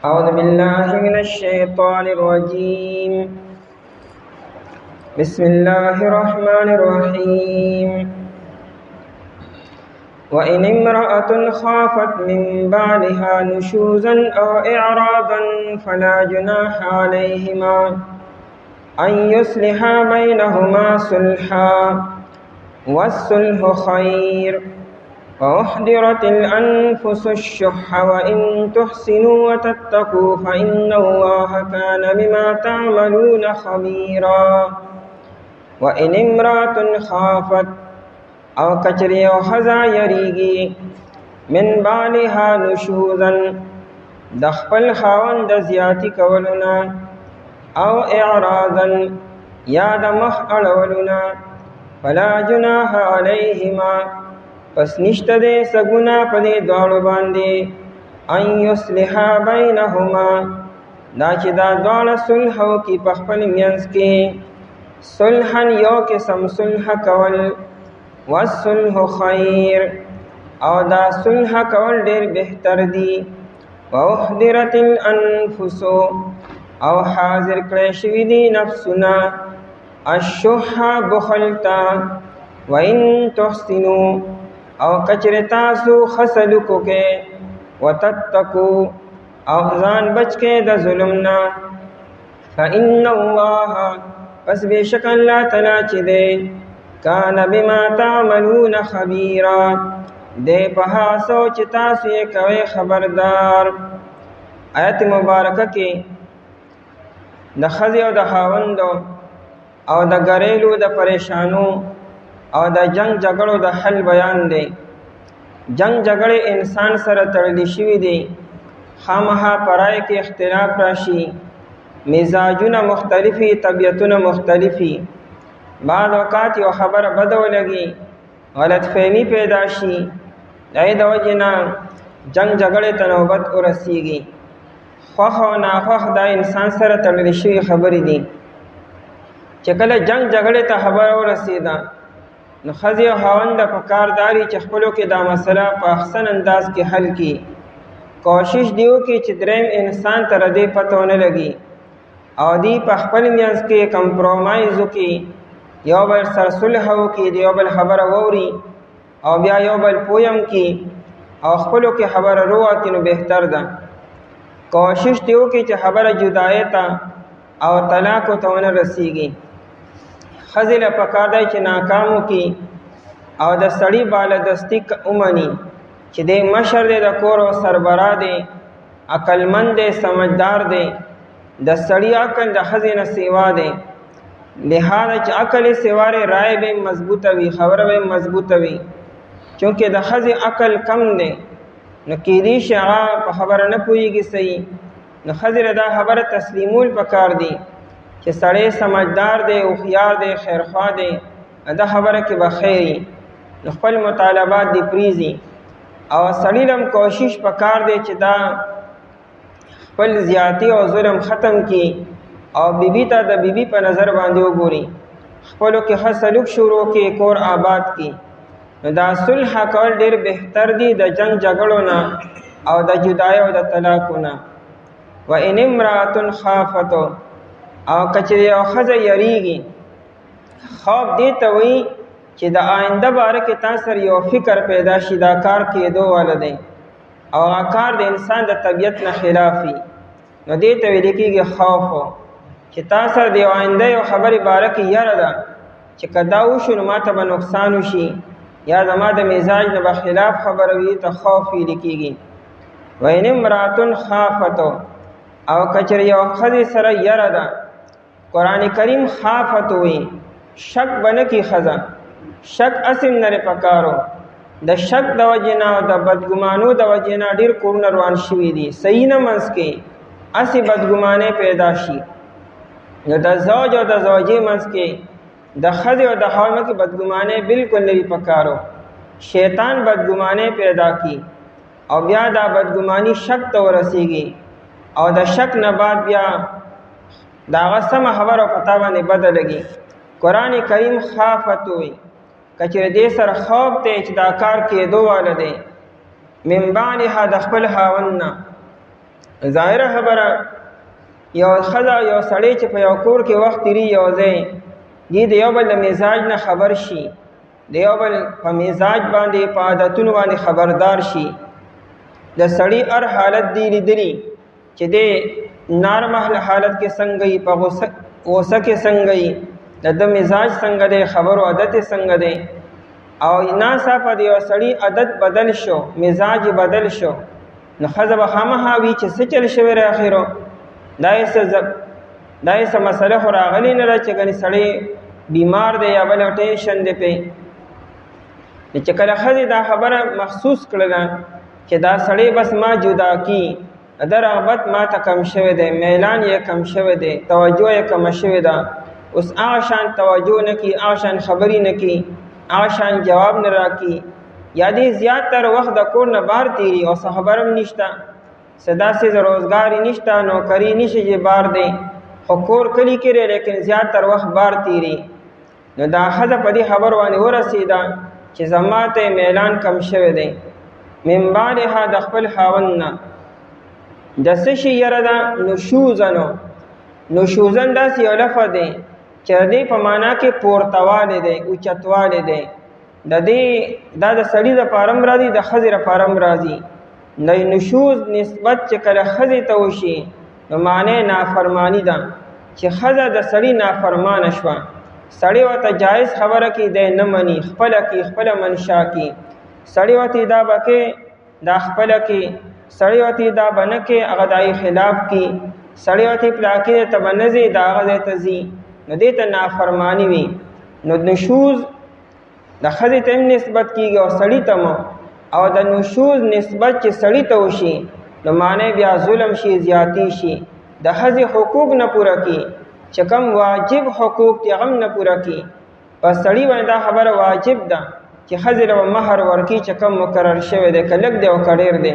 أعوذ بالله من الشيطان الرجيم. بسم الله الرحمن الرحيم. وإن امرأة خافت من بعلها نشوزا أو إعراضا فلا جناح عليهما أن يصلحا بينهما صلحا والصلح خير وأحضرت الأنفس الشح وإن تحسنوا وتتقوا فإن الله كان بما تعملون خبيرا. وإن امرأة خافت أو کچری او خزا یریږي من بعلها نشوزا د خپل خاوند د زیاتی کولونه او اعراضا یا د مخ اړولونه فلا جناح علیهما پس نشته دې سګونه په دې دواړو باندې ان یصلحا بینهما دا چې دا دواړه صلح وکړي په خپل منځ کې صلحا یو قسم صلح کول والصلح خیر او دا صلح کول ډېر بهتر دي واحضرت الانفس او حاضر کړی شوي دي نفسونه الشح بخلتا وان تحسنوا او کچر تاسو خسلکو کې وتتقو او ځان بچ کې د ظلمنا فإن الله پس بشک الله تعالی چې دی کان بما تعملون خبیرا دې په سوچ تاسو یې کوي خبردار. آیت مبارکه کې د ښځې او د خاوندو او د ګریلو د پریشانو او د جنگ جګړو د حل بیان دی. جنگ جګړې انسان سره تړلې شوي دي، خامخا پرای کې اختلاف راشي، مزاجونه مختلفي، طبیعتونه مختلفي، بعض اوقات یو خبره بده ولګي، غلط فهمي پیدا شي، د دې وجې نه جنگ جګړې ته نوبت ورسیږي. خوښ او ناخوښ دا انسان سره تړلې شوي خبرې دي. چې کله جنگ جګړې ته خبره ورسېده نو ښځې او خاوند په کار داري چې خپلو کې دا مسله په احسن انداز کې حل کړي. کوشش دی وکړي چې دریم انسان ته دې پته ونه لګي او دی په خپل منځ کې کمپرومایز وکړي، یو بل سره صلح وکړي، د یو بل خبره واوري او بیا یو بل پویم کړي او خپلو کې خبره روواتي نو بهتر ده. کوشش دی وکړي چې خبره جدایۍ ته او طلاقو ته ونه رسیږي. ښځې له پکار دی چې ناکام وکړي او د سړي بالادستي ومني چې دی مشر دی د کور او سربراه دی، عقلمند دی، سمجدار دی، د سړي عقل د ښځې نه سیوا دی. لہذا چې عقل یې سیوارې رای به مضبوطه وي، خبره به مضبوطه وي. چونکې د ښځې عقل کم دی نو کیدای شي هغه په خبره نه پوهېږي صحیح، نو ښځې له دا خبره تسلیمول پکار دي چې سړی سمجدار دی، هوښیار دی، خیرخوا دی، دا خبره کې به خیر نو خپل مطالبات دی پریزي. او سړي لم کوشش پکار دی چې دا خپل زیاتی او ظلم ختم کړي او بیبي ته د بیبي په نظر باندې وګوري، خپلو کې ښه سلوک شروع کړي، کور آباد کړي. نو دا صلح کول ډېر بهتر دي د جنگ جګړو نه او د جدای او د طلاقو نه. وإن امرأة خافت او کچری او ښځه یریږي، خوف دې ته وایي چې د آینده باره کې تا سره یو فکر پیدا شي دا کار کېدو والا دی او هغه کار د انسان د طبیعت نه خلاف وي، نو دې ته ویل کېږي خوف. چې تا سره د یو آینده یو خبرې باره کې یره ده چې که دا وشو نو ما ته به نقصان وشي یا زما د مزاج نه به خلاف خبره وي، ته خوف ویل کېږي. وإن امرأة خافت او کچری یو ښځې سره یره ده، قرآن کریم خافت وی، شک بنه کی ښځه، شک اسم نره پکارو. د شک د وجې نه او د بدګمانو د وجې نه ډېر کورونه روان شوي دي، صحیح نه منځ کې اسې بدګمانۍ پیدا شي. نو د زوج او د زوجې منځ کې د ښځې او د خاوند کې بدګمانۍ بالکل نه وي پکارو. شیطان بدګمانۍ پیدا کی او بیا دا بدګماني شک ته ورسیږي او د شک نه بعد بیا دا هغه سمه خبره پتا باندې بده لګي. قرآن کریم خافت وی، کچره دې سره خوف ته چې دا کار کېدو والا دی من بعدها د خپل خاوند نه ظاهره خبره یو ښځه یو سړی چې په یو کور کې وخت تیری یو ځای دی د یو بل د مزاج نه خبر شي، د یو بل په مزاج باندې په عادتونو باندې خبردار شي. د سړی هر حالت دی لیدلی چې د نارمل حالت کې څنګه یې، په غوسه کې څنګه یې، د مزاج څنګه دی، خبرو عادت څنګه دی. او ناڅاپه د یو سړي عادت بدل شو، مزاج بدل شو، نو ښځه به خامخا وي چې څه چل شوی را اخرو. دا یې څه مسله خو راغلی نه ده چې ګنې سړی بیمار دی یا بل ټینشن دی پې. چې کله ښځې دا خبره محسوس کړله چې دا سړی بس ما جدا کی، د رغبت ما ته کم شوی دی، میلان یې کم شوی دی، توجه یې کمه شوې ده، اوس هغه شان توجه نه کی، هغه شان خبرې نه کی، هغه شان جواب نه راکي، یا دې زیات تر وخت د کور نه بهر تیري او څه خبر هم نشته، څه داسې روزګار یې نشته، نوکري نشي چې بهر دی، خو کور کلي کې دی لیکن زیات تر وخت بهر تیري. نو دا ښځه په دې خبر باندې ورسېده چې زما ته میلان کم شوی دی. من بعدها د خپل خاوند نه د څه شي یره ده؟ نشوزنو. نشوزن داسې یو لفظ دی چې د دې په معنا کې پورتوالی دی، اوچتوالی دی. دا د سړي دپاره هم راځي، د ښځې دپاره هم راځي. د نشوز نسبت چې کله ښځې ته وشي نو معنی نافرمانی ده، چې ښځه د سړي نافرمانه شوه، سړی ورته جایز خبره کې دی نه مني، خپله کې خپله منشا کې، سړی ورته دا به کې دا خپله کې، سړی ورته دا به نه کې هغه د خلاف کې، سړی ورته پلاکې ته به نه ځي دا هغه ځای ته ځي، نو دې ته نافرمانی وي. نو نشوز د ښځې ته هم نسبت کېږي او سړي ته مو، او د نشوز نسبت چې سړي ته وشي نو معنی بیا ظلم شي، زیاتی شي، د ښځې حقوق نه پوره کړي، چې کوم واجب حقوق دي هغه نه پوره کړي. په سړي باندې دا خبره واجب ده چې ښځې له مهر ورکړي چې کوم مقرر شوی دی، که لږ دی او که ډېر دی.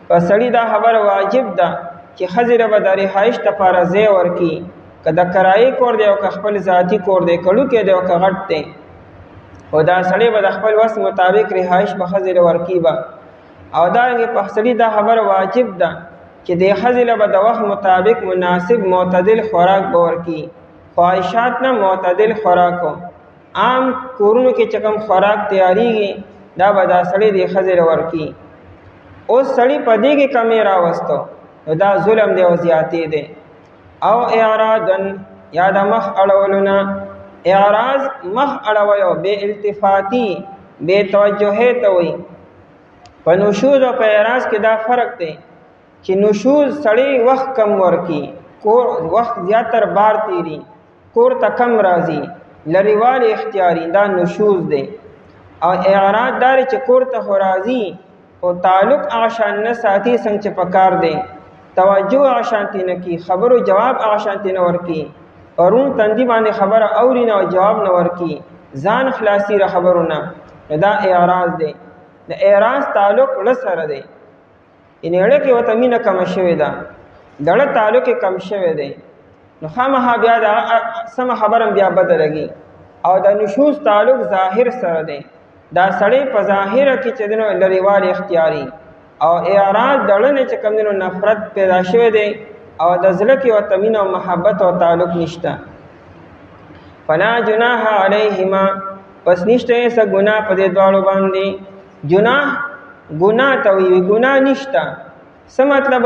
په سړي دا خبره واجب ده چې ښځې له به د رهایش دپاره ځای ورکړي، که د کرایې کور دی او که خپل ذاتي کور دی، که لوکی دی او که غټ دی، او دا سړی به د خپل وس مطابق رهایش به ښځې له ورکړي به. او دارنګې په سړي دا خبره واجب ده چې د ښځې له به د وخت مطابق مناسب معتدل خوراک به ورکړي، خواهشات نه معتدل خوراکو. عام کورونو کې چې کوم خوراک تیاریږي دا به دا سړی د ښځې له ورکړي. اوس سړي په دې کې کمی راوستو نو دا ظلم دی او زیاتې دی. او اعراضن یا د مخ اړولونه، اعراض مخ اړویو، بے التفاتی، بے توجهی ته وي. په نشوز او په اعراض کې دا فرق دی چې نشوز سړی وخت کم ورکی، کور وخت زیاتر بار تیری، کور ته کم راځي، لریوال اختیاري، دا نشوز دی. او اعراض دار چې کور ته خو راځي او تعلق هغه شان نه ساتي څنګه چې پکار دی، توجه هغه شانتي نه کی، خبرو جواب هغه شانتي نه ورکی، پرون تندی باندې خبره اوري نه او جواب نه ورکی، ځان خلاصي را خبرونه، دا اعراض دی. د اعراض تعلق له سره دی، ان اړه کې وته مینه کم شوی ده، دړه تعلق کم شوی دی، نو خامخا بیا دا سم خبرم بیا بدلږي. او د نشوز تعلق ظاهر سره دی، دا سړی په ظاهر کې چې دنو لریوال اختیاري، او اعراض دړه نه چې کوم دنو نفرت پیدا شوی دی او د زړه کې وته مینه او محبت او تعلق نشته. فلا جناح علیهما، پس نشته یې څه ګناه په دې دواړو باندې. ګناه ته وایي ګناه نشته. څه مطلب؟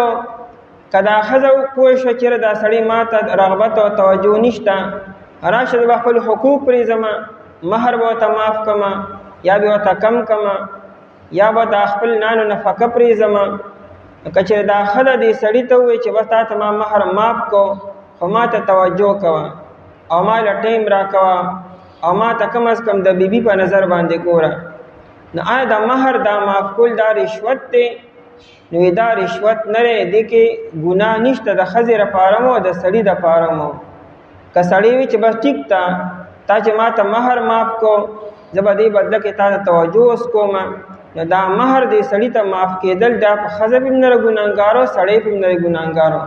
که دا ښځه پوه شوه چې دا سړی ما ته رغبت او توجه نشته، راشه به خپل حقوق پرېږدمه، مهر به ورته معاف کړمه یا به ورته کم کړمه یا به د خپل نانو نفقه پرېږدمه. که چېرې دا ښځه دې سړي ته ووایي چې بس تا ته ما مهر معاف کو، خو ما ته توجه کوه او ما له ټایم راکوه او ما ته کم از کم د بیبي په نظر باندې ګوره، نو آیا د مهر دا معاف کول دا رشوت دی؟ نو دا رشوت نه دی، دې کې ګناه نشته، د ښځې لپاره مو د سړي دپاره مو. که سړی وي چې بس ټیک تا چې ما ته مهر معاف کو، زه به دې بدله کې تا ته توجه اوس کوم، نو دا مهر دې سړي ته معاف کېدل دا په ښځه پې هم نه ګناهګارو، سړی پې هم نه ګناهګارو،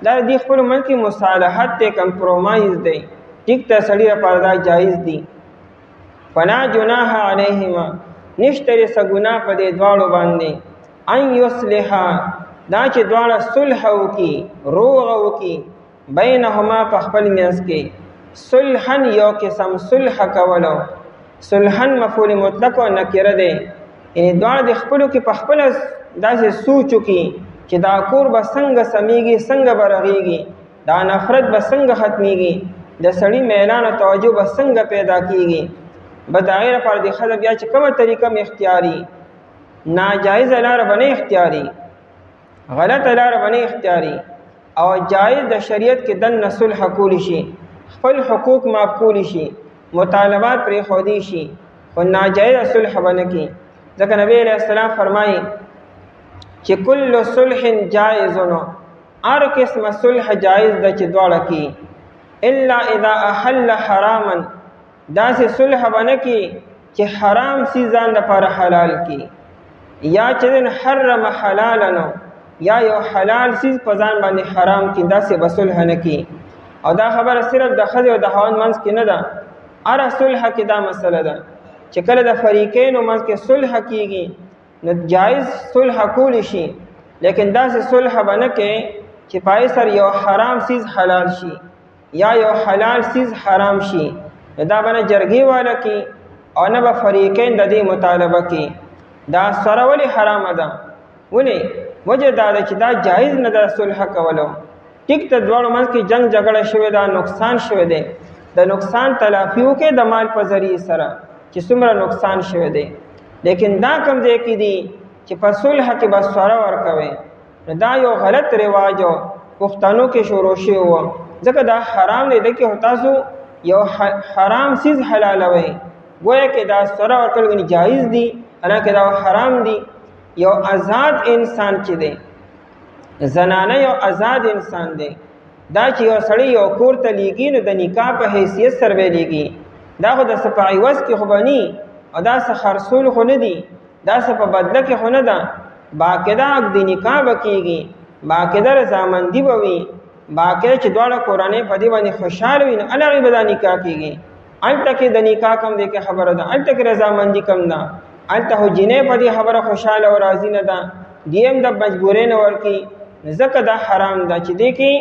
دا دې خپلو منځ کې مصالحت دی، کمپرومایز دی، ټیک ته سړي لپاره دا جایز دی. فلا جناح علیهما، نشته څه ګناه په دې دواړو باندې، ان یصلحا دا چې دواړه صلح وکي روغ وکي بینهما په خپل منځ کې صلحن یو قسم صلح کولو صلحن مفعول مطلق او نکره ده یعنی دواړه د خپلو کې په خپل داسې سوچو کې چې دا کور به څنګه سمیږي څنګه به رغیږي دا نفرت به څنګه ختمیږي د سړي میلان او توجه به څنګه پیدا کیږي به د هغې لپاره د ښځه بیا چې کومه طریقه م اختیاري ناجایزه لاره به نه اختیاري غلطه لاره به نه اختیاري او جایز د شریعت کې دننه صلح کولی شي خپل حقوق معاف کولی شي مطالبات پرېښودی شي خو ناجایزه صلح به نه کړي ځکه نبی علیه السلام فرمایي چې کل صلح جایز هر قسمه صلح جایز ده چې دواړه کې الا اذا احل حراما داسې صلح به نه کړي چې حرام سي ځان لپاره حلال کړي یا چې حرم حلالا یا یو حلال سیز په ځان باندې حرام کړي داسې به صلح نه کړي او دا خبره صرف د ښځې او د خاوند منځ کې نه ده هره صلح کې دا مسله ده چې کله د فریقینو منځ کې صلح کېږي نو جایز صلح کولی شي لیکن داسې صلح به نه کوي چې پای سر یو حرام سیز حلال شي یا یو حلال سیز حرام شي دا به نه جرګې والا کې او نه به فریقین د دې مطالبه کې دا سره ولې حرامه ده ولې وجه دا ده چې دا جایز نه ده صلح کولو ټیک ته دواړو منځ کې جنگ جګړه شوې ده نقصان شوی دی د نقصان تلافي وکړي د مال په ذریعې سره چې څومره نقصان شوی دی لیکن دا کم ځای کې دي چې په صلح کې به سوره ورکوي نو دا یو غلط رواج و پښتنو کې شروع شوی و ځکه دا حرام دی کې تاسو یو حرام سیز حلالوي گویا کې دا سوره ورکول غني جایز دي حالانکه دا حرام دي یو آزاد انسان چې دی زنانه یو آزاد انسان دی دا چې یو سړی یو کور ته لیږي نو د نکاح په حیثیت سره به لیږي دا خو د څه په عوض کې خو به نه او دا څه خرڅول خو نه دي دا څه په بدله کې خو نه ده باقاعده عقد نکاح به کېږي باقاعده رضامندي به وي باقاعده چې دواړه کورنۍ په دې باندې خوشحاله وي نو هلغې به دا نکاح کېږي هلته کې د نکاح کم دی کې خبره ده هلته کې رضامندي کم ده هلته خو جنۍ په دې خبره خوشحاله او راضي نه ده دې هم د مجبورۍ نه ورکړي ځکه دا حرام ده چې دې کې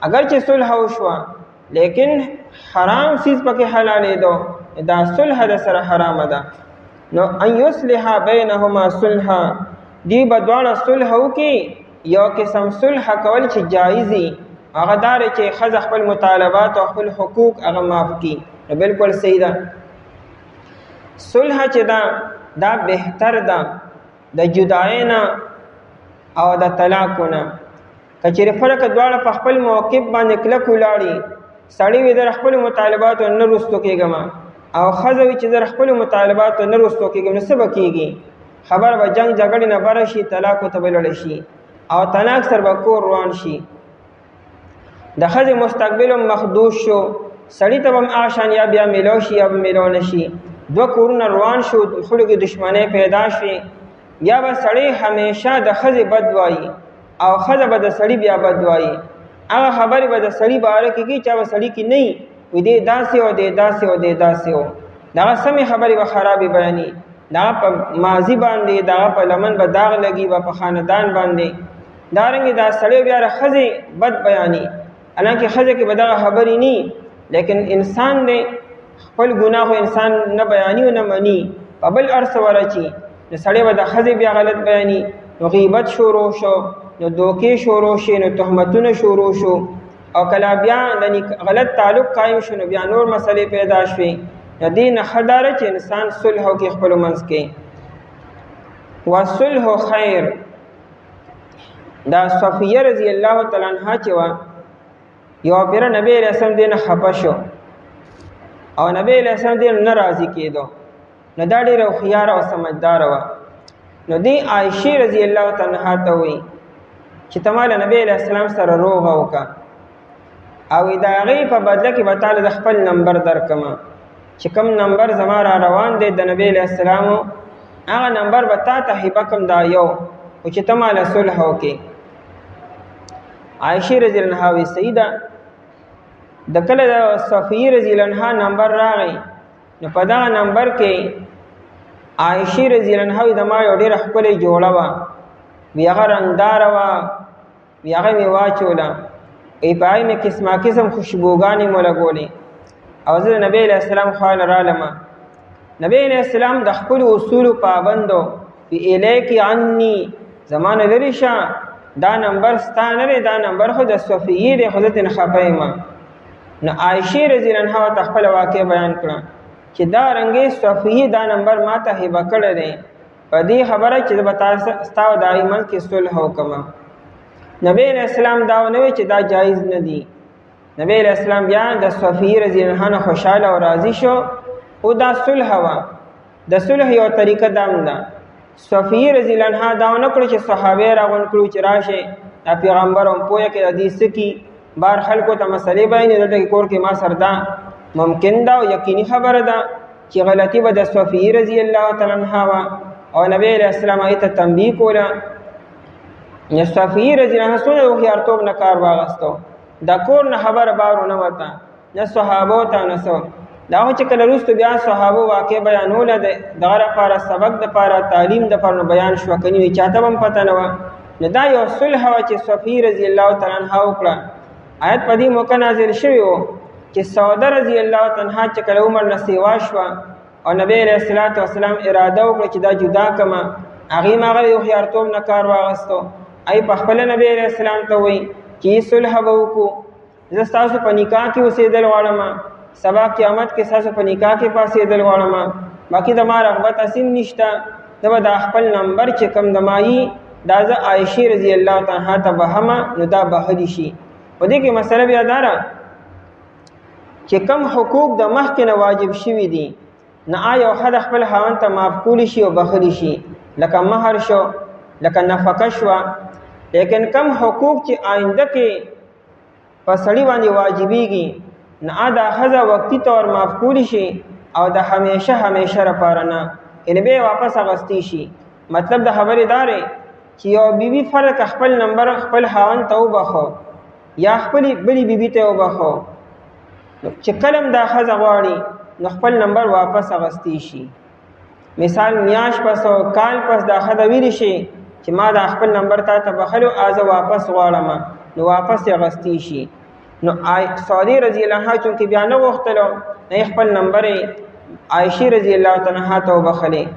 اگر چې صلح وشوه لیکن حرام سیز پکې حلالېدو دا صلح د سره حرامه ده نو ان یصلح بینهما صلحا دی به دواړه صلح وکړي یو قسم صلح کول چې جایزي هغه دا دی چې ښځه خپل مطالبات او خپل حقوق هغه معاف کړي نو بلکل صحیح ده صلح چې دا بهتر ده د جدایۍ نه او د طلاقو نه که چېرې فرق دواړه په خپل موقف باندې کلک ولاړي سړی وي در خپل مطالباتو نه رستو کېږم او ښځه وي چې در خپل مطالباتو نه رستو کېږم نو څه به کېږي خبر به جنګ جګړې نه بره شي طلاقو ته به لړی شي او طلاق سر به کور روان شي د ښځې مستقبل هم محدود شو سړي ته به هم آشان یا بیا میلو شي یا به میلو نه شي دوه کورونه روان شو خلکو کې دشمنۍ پیدا شوې یا به سړی همیشه د ښځې بد وایي او ښځه به د سړي بیا بد وایي هغه خبرې به د سړي باره کې کېږي چې هغه سړي کې نه وي دې داسې او دې داسې او دې داسې و دغه سمې خبرې به خرابې بیاني دغه په ماضي باندې دغه په لمن به داغ لګي به په خاندان باندې دارنګې دا سړی بیا د ښځې بد بیاني حالانکې ښځه کې به دغه خبرې نه لیکن انسان دی خپل ګناه خو انسان نه بیاني او نه مني په بل ارڅ ورچي نو سړی به د ښځې بیا غلط بیاني نو غیبت شروع شو نو دوکې شروع شي نو تهمتونه شروع شو او کله بیا د غلط تعلق قائم شو نو بیا نور مسئلې پیدا شوې د دې نه ښه داره چې انسان صلح وکړي خپلو منځ کې والصلح خیر دا صفیه رضی الله تعالی عنها چې وه یو پیره نبی علیه السلام دې نه خفه شو او نبی علیه السلام دې نه راضي کېدو نو دا ډېره هوښیاره او سمجداره وه نو دې عایشې رضی الله تعالی عنها ته وایي چې ته ماله نبی علیه السلام سره روغه وکړه او د هغې په بدله کې به تاله د خپل نمبر درکړمه چې کوم نمبر زما را روان دی د نبی علیه السلامو هغه نمبر به تا ته هبه کړم دا یو خو چې ته ماله صلح وکړې عایشې رضی الله عنها وایي صحیح ده د کله د صفیې رضی الله عنها نمبر راغی نو په دغه نمبر کې عایشې رضی الله عنها وایي زما یو ډېره ښکلې جوړه وه وی هغه رنگدار وا وی هغه می واچولا ای پای می قسمه قسم خوشبوګانی مولا ګولې او زه نبی علیہ السلام خواله رالما نبی علیہ السلام د خپل اصول پابندو وی الیک عنی زمانه لري شه دا نمبر ستانه لري دا نمبر خو د صفیه د حضرت خفایما نو عائشه رضی الله عنها تخپل واقع بیان کړه چې دا رنگي صفیه دا نمبر ماته هبه کړی دی په دې خبره چې بتا ستاو دایمن کې صلح وکما نبی علیہ السلام دا ونوي چې دا جایز نه دی نبی علیہ السلام بیا د صفیه رضی الله عنها خوشاله او راضی شو او دا صلح وا د صلح یو طریقه دام ده صفیه رضی الله عنها دا ونکړو چې صحابه راغون کړو چې راشه د پیغمبر هم پوهه کې حدیث کی بار خلکو ته مسلې بیان د کور کې ما سردا ممکن دا یقیني خبره ده چې غلطي به د صفیه رضی الله تعالی عنها او نبی علیہ السلام ایت تنبیه کولا صفیه رضی الله عنها سونه یو خیارتوب نه کار واغستو دا کور نه خبر بارو نه وتا نه صحابه ته نه سو دا چې کله روستو بیا صحابه واقع بیانول دغه لپاره سبق د لپاره تعلیم د لپاره بیان شو کني چاته هم پته نه و نه دا یو صلح وا چې صفیه رضی الله تعالی عنها وکړه آیت په دې موقع نازل شوی و چې سوده رضی الله تعالی عنها چې کله عمر نسیوا شو او نبی علیہ الصلوۃ والسلام اراده وکړه چې دا جدا کما هغه ماغه یو خیارتوب نه کار واغستو ای په خپل نبی علیہ السلام ته وای چې صلح وکړو زه تاسو په نکاح کې اوسېدل غواړم سبا قیامت کې تاسو په نکاح کې پاسېدل غواړم باقي د ما رغبت اسیم نشته دا د خپل نمبر چې کم دمایي دا ز عائشه رضی الله تعالی عنها ته بهما نو دا بهدي شي و دې کې مسله بیا دارا چې کم حقوق د مخکې نه واجب شوي دي نه آیا حد خپل خاوند ته معاف کولی شي او بخلی شي لکه مہر شو لکه نفقه شو لیکن کم حقوق چې آینده کې په سړي باندې واجبېږي نه دا خزه وقتی طور معاف کولی شي او د همیشه لپاره نه ان به واپس اغستی شي مطلب د خبرې دارې چې یو بیبي فرق خپل نمبر خپل خاوند ته وبخو یا خپل بلی بیبي ته وبخو چې کلم دا خزه غواړي نو خپل نمبر واپس اغستی شي مثال میاش پس او کال پس دا خزه ویل شي چې ما دا خپل نمبر ته بخلو ازه واپس غواړم نو واپس اغستی شي نو سعودی رضی الله عنها چونکه بیا نه وختلو نه خپل نمبر عائشه رضی الله تعالی عنها ته وبخلې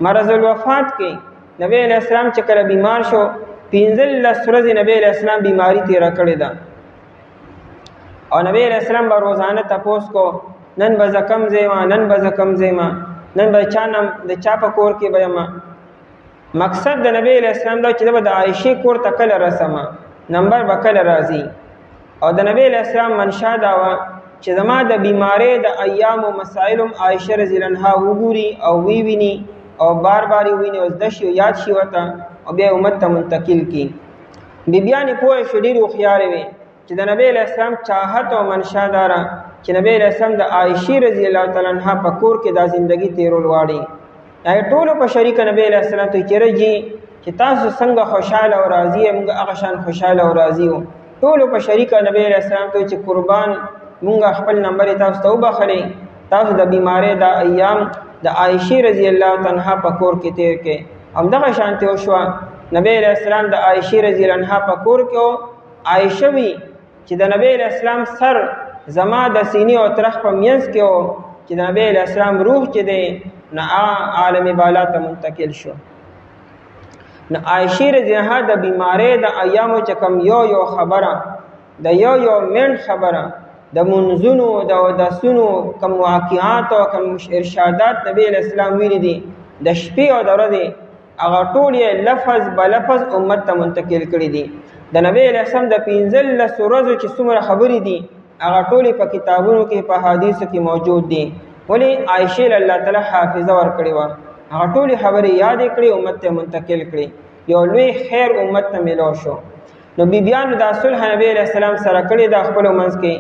مرض الوفات کې نبی علیہ السلام چې کله بیمار شو 15 ورځې نبی علیہ السلام بیماری تیر کړې ده او نبی علیہ السلام به روزانه تپوس کو نن به زکم زیما نن به زکم زیما نن به چانم د چا په کور کې به ما مقصد د نبی علیہ السلام دا چې د عائشه کور ته کله رسمه نمبر به کله راځي او د نبی علیہ السلام منشا دا وا چې زما د بیماری د ایام او مسائلم عائشه رضی الله عنها وګوري او ویني او بار بار ویني او د شی یاد شي وته او بیا امت ته منتقل کی بیبیانی په شډیر خو خيار وي چې د نبی علیہ السلام چاہت او منشا دارا چې نبی علیہ السلام د عائشه رضی الله تعالی عنها په کور کې د ژوندۍ تیرول واړي دا ټول په شریک نبی علیہ السلام ته چیرېږي چې تاسو څنګه خوشاله او راضي موږ هغه شان خوشاله او راضي وو ټول په شریک نبی علیہ السلام ته چې قربان موږ خپل نمبر تاسو ته وبخلې تاسو د بیماری د ایام د عائشه رضی الله تعالی عنها په کور کې تیر کې هم دغه شان ته وشو نبی علیہ السلام د عائشه رضی الله عنها په کور کې عائشه وی چې د نبی علیہ السلام سر زما د سینې او ترخ په مینس کې او چې د نبی علیہ السلام روح چې دی نه عالم بالا ته منتقل شو نو عائشه رضی الله عنها د بیماری د ایامو چې کم یو خبره د یو من خبره د منځونو د سونو کم واقعات او کم ارشادات نبی علیہ السلام ویلي دي د شپې او د ورځې هغه ټول لفظ بلفظ امت ته منتقل کړي دي د نبی علیہ السلام د 15 ورځو چې څومره خبرې دي هغه ټول په کتابونو کې په حدیثو کې موجود دي ولی عائشه الله تعالی حافظه ور کړی و هغه ټول خبرې یاد کړې امت ته منتقل کړي یو لوی خیر امت ته ملو شو نو بیبیانو د صلح نبی علیہ السلام سره کړي د خپل منځ کې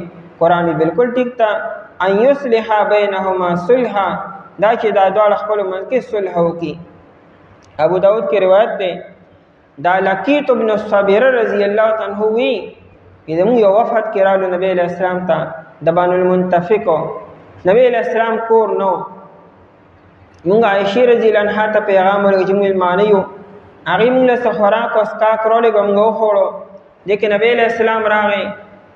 قرآن بالکل ټیک تا ان یصلح بینهما صلحا دا چې دا دوه خپل منځ کې صلح وکي ابو داود کې روایت ده دا لقیت ابن الصبیر رضی الله تعالی عنہ وی یمو یو وفد کې رالو نبی علیہ السلام ته د بان المنتفق نبی علیہ السلام کور نو مونږ عائشه رضی الله عنها ته پیغام ورکړ چې مانیو هغې موږ له څه خوراک او څښاک راولېږه موږ وخوړو دې کې نبی علیه السلام راغی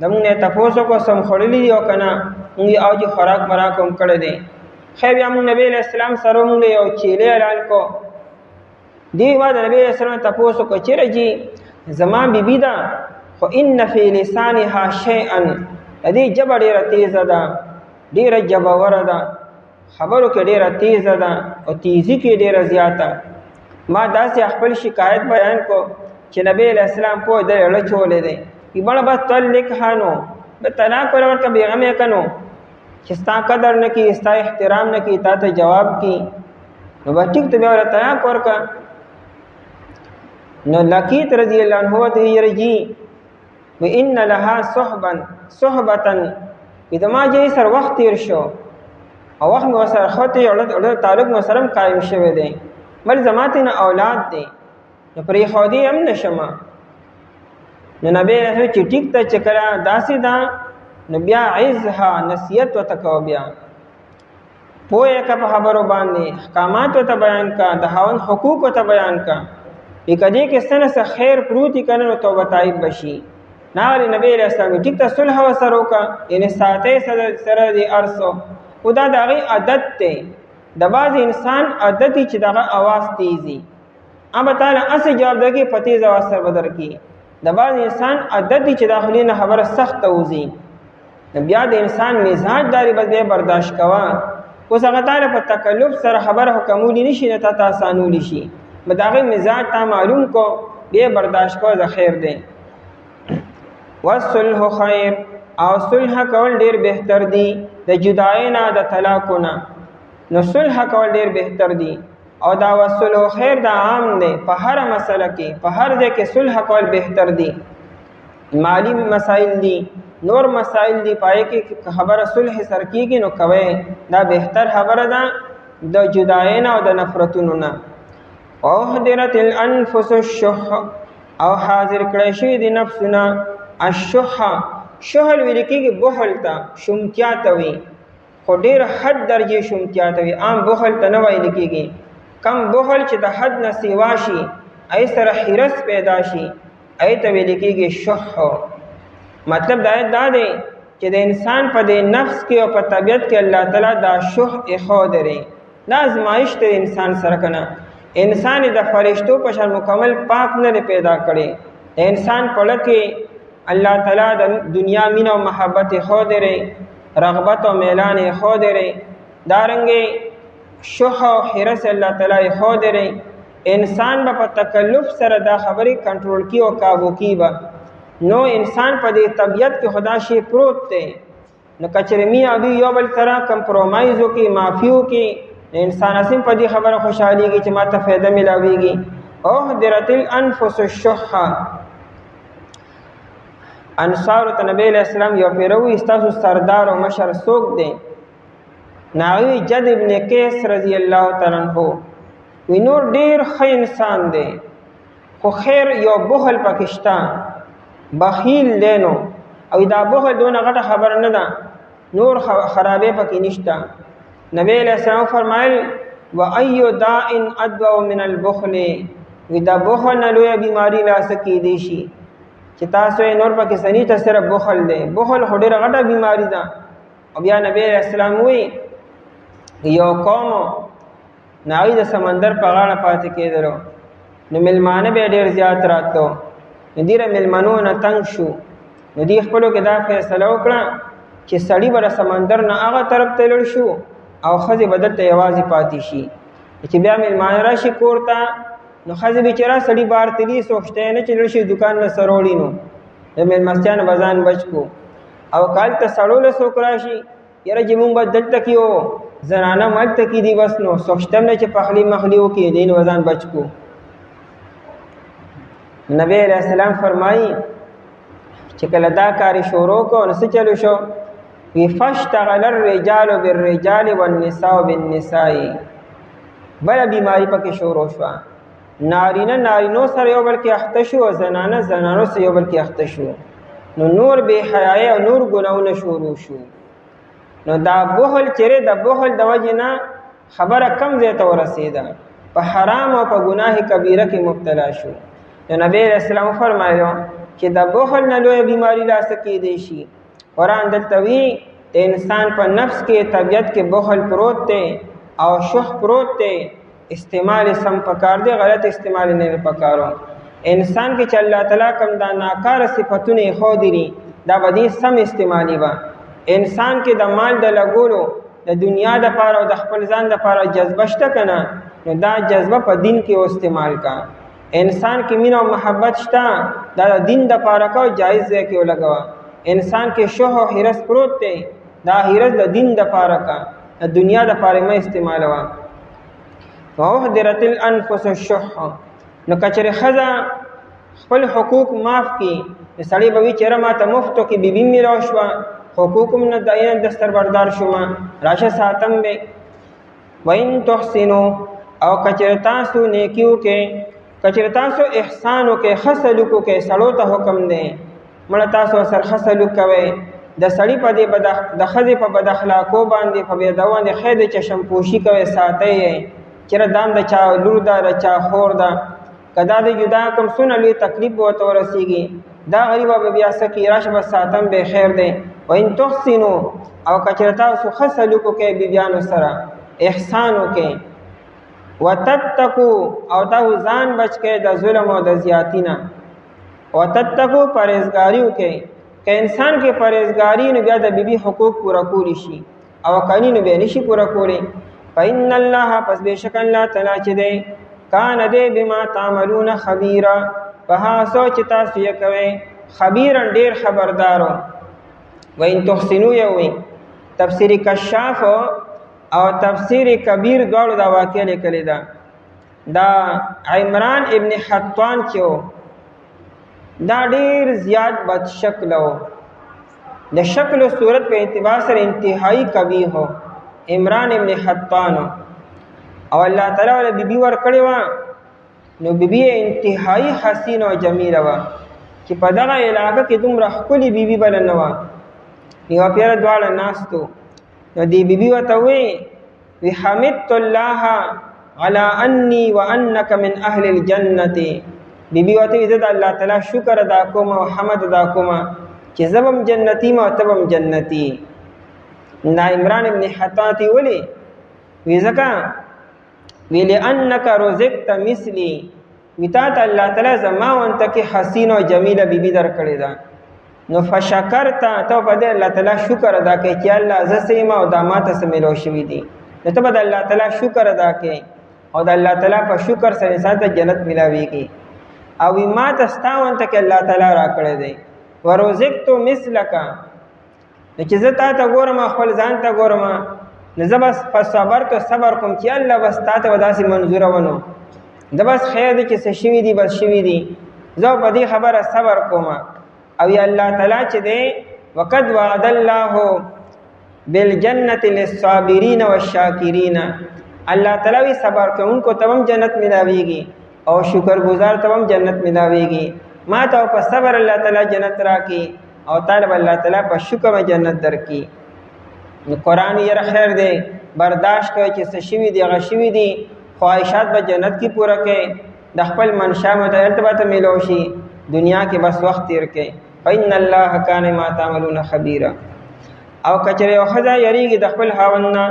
د موږ نه یې تپوس وکړو څه مو خوړلي دي او که نه موږ یې او چې خوراک مراک هم کړی دی خیر بیا موږ نبی علیه السلام سره موږ یو چیلې حلال کو دې ما د نبی علیه السلام تپوس وکړو چېرې جي زما بیبي ده خو ان فی لسانها شیئا د دې ژبه ډېره تیزه ده ډېره ژبوره ده خبرو کې ډېره تیزه ده او تیزي کې ډېره زیاته ما داسې خپل شکایت بیان کو چې نبی علیہ السلام پوه دی اړه چولې دی وی بړه بس طلقها نو به طلاق ورکړه بېغمې که نو چې ستا قدر نه کړي ستا احترام نه کړي تا ته جواب کړي نو به ټیک ته بیا ورته طلاق ورکړه نو لقیت رضی الله عنه ورته ویل جي و ان لها صحبتا د ما جې سره وخت تېر شو او وخت مې ورسره ښه دی تعلق مې ورسره قایم شوی دی بل زما ته نه اولاد دی نو پرېښودی هم نه شمه نو نبی رسول چې ټیک ته چې کله داسې ده نو بیا عزها نصیحت ورته کوه بیا پوه یې که په خبرو باندې احکامات ورته بیان که د خاوند حقوق ورته بیان که که دې کې څه نه څه خیر پروت وي که نه نو توبه تایب به شي ناغلی نبی علیہ السلام ټیک ته صلح ورسره وکړه یعنې ساتۍ سره د ارسو خو دا د هغې عادت دی د بعض انسان عادت چې دغه اواز تیزي اما تعالی اسې جواب درکړي په تیز اواز سره به درکړي د بعض انسان عادت چې داخلي نه خبره سخته وځي بیا د انسان مزاج داري بس بیا برداشت کوه اوس هغه تعالی په تکلف سره خبره حکمولی نشي نه تا آسانولی شي به د هغې مزاج تا معلوم کو بیا برداشت کوه د خیر دی والصلح خیر او صلح کول ډیر بهتر دی د جدای نه د طلاق نه نو صلح کول ډیر بهتر دی او دا وصلح خیر دا عام دی په هر مسله کې په هر ځای کې صلح کول بهتر دی مالی مسائل دی نور مسائل دی پای کې خبره صلح سر کیږي نو کوي دا بهتر خبره ده د جدای نه او د نفرتونو نه او حضرت الانفس الشح او حاضر کړی شي د نفسونه الشح شهل ویل کېږي بخل ته شومتیا ته وي خو ډېر حد درجې شومتیا ته وي عام بخل ته نه ویل کېږي کم بخل چې د حد نه سیوا شي ای سره حرص پیدا شي ای ته ویل کېږي شح مطلب دا دی چې د انسان په دې نفس کې او په طبیعت کې الله تعالی دا شح اخود لري دا ازمایش ته انسان سره کنه انسان د فرشتو په شان مکمل پاک نه پیدا کړي انسان په لکه الله تعالی د دنیا مین او محبت خود لري رغبت او میلان خود لري دارنګي شح او حرص الله تعالی خود لري انسان په تکلف سره دا خبرې کنټرول کی او قابو کی با نو انسان په دې طبیعت کې خدا شي پروت دی نو کچرمی ابي یو بل سره کمپرومایز وکي معافیو کې انسان اسیم په دې خبره خوشحاليږي چې ماته فائدہ ملاويږي او حضرت الانفس الشح انصار ته نبی علیہ السلام یو پیروي استاسو سردار او مشر څوک دی ناوی جد ابن قیس رضی الله تعالی عنہ وی نور ډیر ښه انسان دی خو خیر یو بخل پاکستان بخیل لینو او دا بخل دونه غټه خبر نه ده نور خرابې پکې نشته نبی علیہ السلام فرمایل و ایو داء ادوا من البخل وی دا بخل نه لوی بیماری لا سکی دی شي چې تاسو یې نور پکې سنی ته صرف بخل دی بخل خو ډیره غټه بیماری ده او بیا نبی علیہ السلام وی یو قوم ناوی د سمندر په غاړه پاتې کېدلو نو ملمانه به ډیر زیات راتلو نو دیره ملمنو نه تنگ شو نو دی خپلو کې دا فیصله وکړه چې سړی به سمندر نه هغه طرف ته لړ شو او ښځې به دلته یوازې پاتې شي چې بیا ملمانه راشي کور ته نو ښځې بېچاره سړي بار تلي څوک شته نه چې لړ شي دوکان له سروړي نو د مېلمستیانو به ځان بچ کو او کال ته سړو له څوک راشي یاره چې مونږ به دلته کې وو زنانه ملته کې دي بس نو څوک شته نه چې پخلی مخلی وکړي دی نو ځان بچ کو نبی علیہ السلام فرمایي چې کله دا کاری شروع کو نو څه چلو شو وی فاشتغل الرجال بالرجال والنساء بالنساء بله بیماری پکې شروع شوه نارینه نارینو سره یو بل کې اخته شو او زنانه زنانو سره یو بل کې اخته شو نو نور بې حیایي او نور ګناهونه شروع شو نو دا بخل چیرې د بخل د وجې نه خبره کم ځای ته ورسېده په حرام او په ګناه کبیره کې مبتلا شو. نو نبی اسلام فرمایلو چې د بخل نه لوی بیماری راسته کېدی شي. قرآن دلته وی د انسان په نفس کې طبیعت کې بخل پروت دی او شح پروت دی. استعمال سم پکار دی، غلط استعمال نه پکارو. انسان کې چې الله تعالی کوم دا ناکاره صفاتونه خو دي دا بدی سم استعمالي با. انسان کې د مال د لګولو د دنیا د پاره او د خپل ځان د پاره جذبه شته کنه، نو دا جذبه په دین کې استعمال کا. انسان کې مینه او محبت شته، دا د دین د پاره کا جایز دی کې ولګوا. انسان کې شوه او حرس پروت دی، دا حرس د دین د پاره کا، د دنیا د پاره مې استعمال وا. وحضرت الانفس الشح، نو کچره خزا خپل حقوق معاف کی، سړی به وی چیرې ما ته مفتو کې بیبي میراو شو، حقوقم نه داینه دستر بردار شوما راشه ساتم به. وین تحسنو، او کچره تاسو نیکیو کې، کچره تاسو احسانو کې، خصلو کې سړو ته حکم دی مړه تاسو سر خصلو کوي. د سړی په دې د خزې په بد اخلاقو باندې په بې دوان د خیر چشم پوشي کوي ساتي چیرې دام د چا لور دا چا خور دا کدا د جدا کوم سن لوی تکلیف وته ورسیږي دا غریب به بیا سکی راشه به ساتم به خیر دی. وین تحسنو، او کچره تاسو خصلو کې بیبیانو سره احسانو کې. وتتقو، او تاسو ځان بچ کې د ظلم او د زیاتینا. وتتقو، پرهیزګاریو کې. که انسان کې پرهیزګاری نو بیا د بیبي حقوق پورا کولی شي، او کني نو بیا نشي پورا کولی. فإن الله، پس بشک الله تعالی چې دی کان دی بما تعملون خبيرا، په هغه سوچ تاسو یې کوي خبيرا ډیر خبردارو. وإن تحسنوا یوي تفسیر کشاف او تفسیر کبیر دواړو دا واقع لیکلی دا. دا عمران ابن حطان چې دا ډیر زیات بد شکل و، د شکل و صورت په اعتبار سره انتهایی قبیح هو عمران ابن حطان. او الله تعالی ول بیبي ور کړی و، نو بیبي انتهایی حسین او جمیله و چې په دغه علاقه کې دومره ښکلې بیبي بل نه و. یو پیر دواړه ناستو، نو دی بیبي وته وی حمدت الله على اني وانك من اهل الجنه. بیبي وته عزت الله تعالی شکر ادا کوم او حمد ادا کوم چې زبم جنتی ما تبم جنتی. نا عمران ابن حطاتی ولی وی زکا وی لانک رزقت مثلی، وی تا الله تعالی زما وانت کې حسین او جمیله بیبي در کړی دا. نو فشکرتا، تو په دې الله تعالی شکر ادا کوي چې الله زسیما او داماته سملو شوی دي. نو ته په الله تعالی شکر ادا کوي او د الله تعالی په شکر سره انسان ته جنت ملاويږي. او ما تستاون ته کې الله تعالی را کړی دی. ورزقت مثلک، نو چې زه تا ته ګورم خپل ځان ته ګورم، نو زه بس په صبر ته صبر کوم چې الله بس تا ته وداسې منظوره ونو، زه بس خیر دی چې څه شوي دي بس شوي دي، زه په دې خبره صبر کوم. او یا الله تعالی چې دی وقد وعد الله بالجنة للصابرین والشاکرین، الله تعالی وی صبر کوونکو ته هم جنت ملاویږي او شکر گزار ته هم جنت ملاویږي. ما ته په صبر الله تعالی جنت راکړي او طالب الله تعالی په شکر جنت درکړي. قرآن یې خیر دی، برداشت کوي چې څه شوي دي هغه شوي دي، خواهشات به جنت کې پوره کوي، د خپل منشا متعلق به ملو شي، دنیا کې بس وخت تیر کوي. فإن الله کان ما تعملون خبیرا. او کچره یو ښځه یریږي د خپل خاوند نه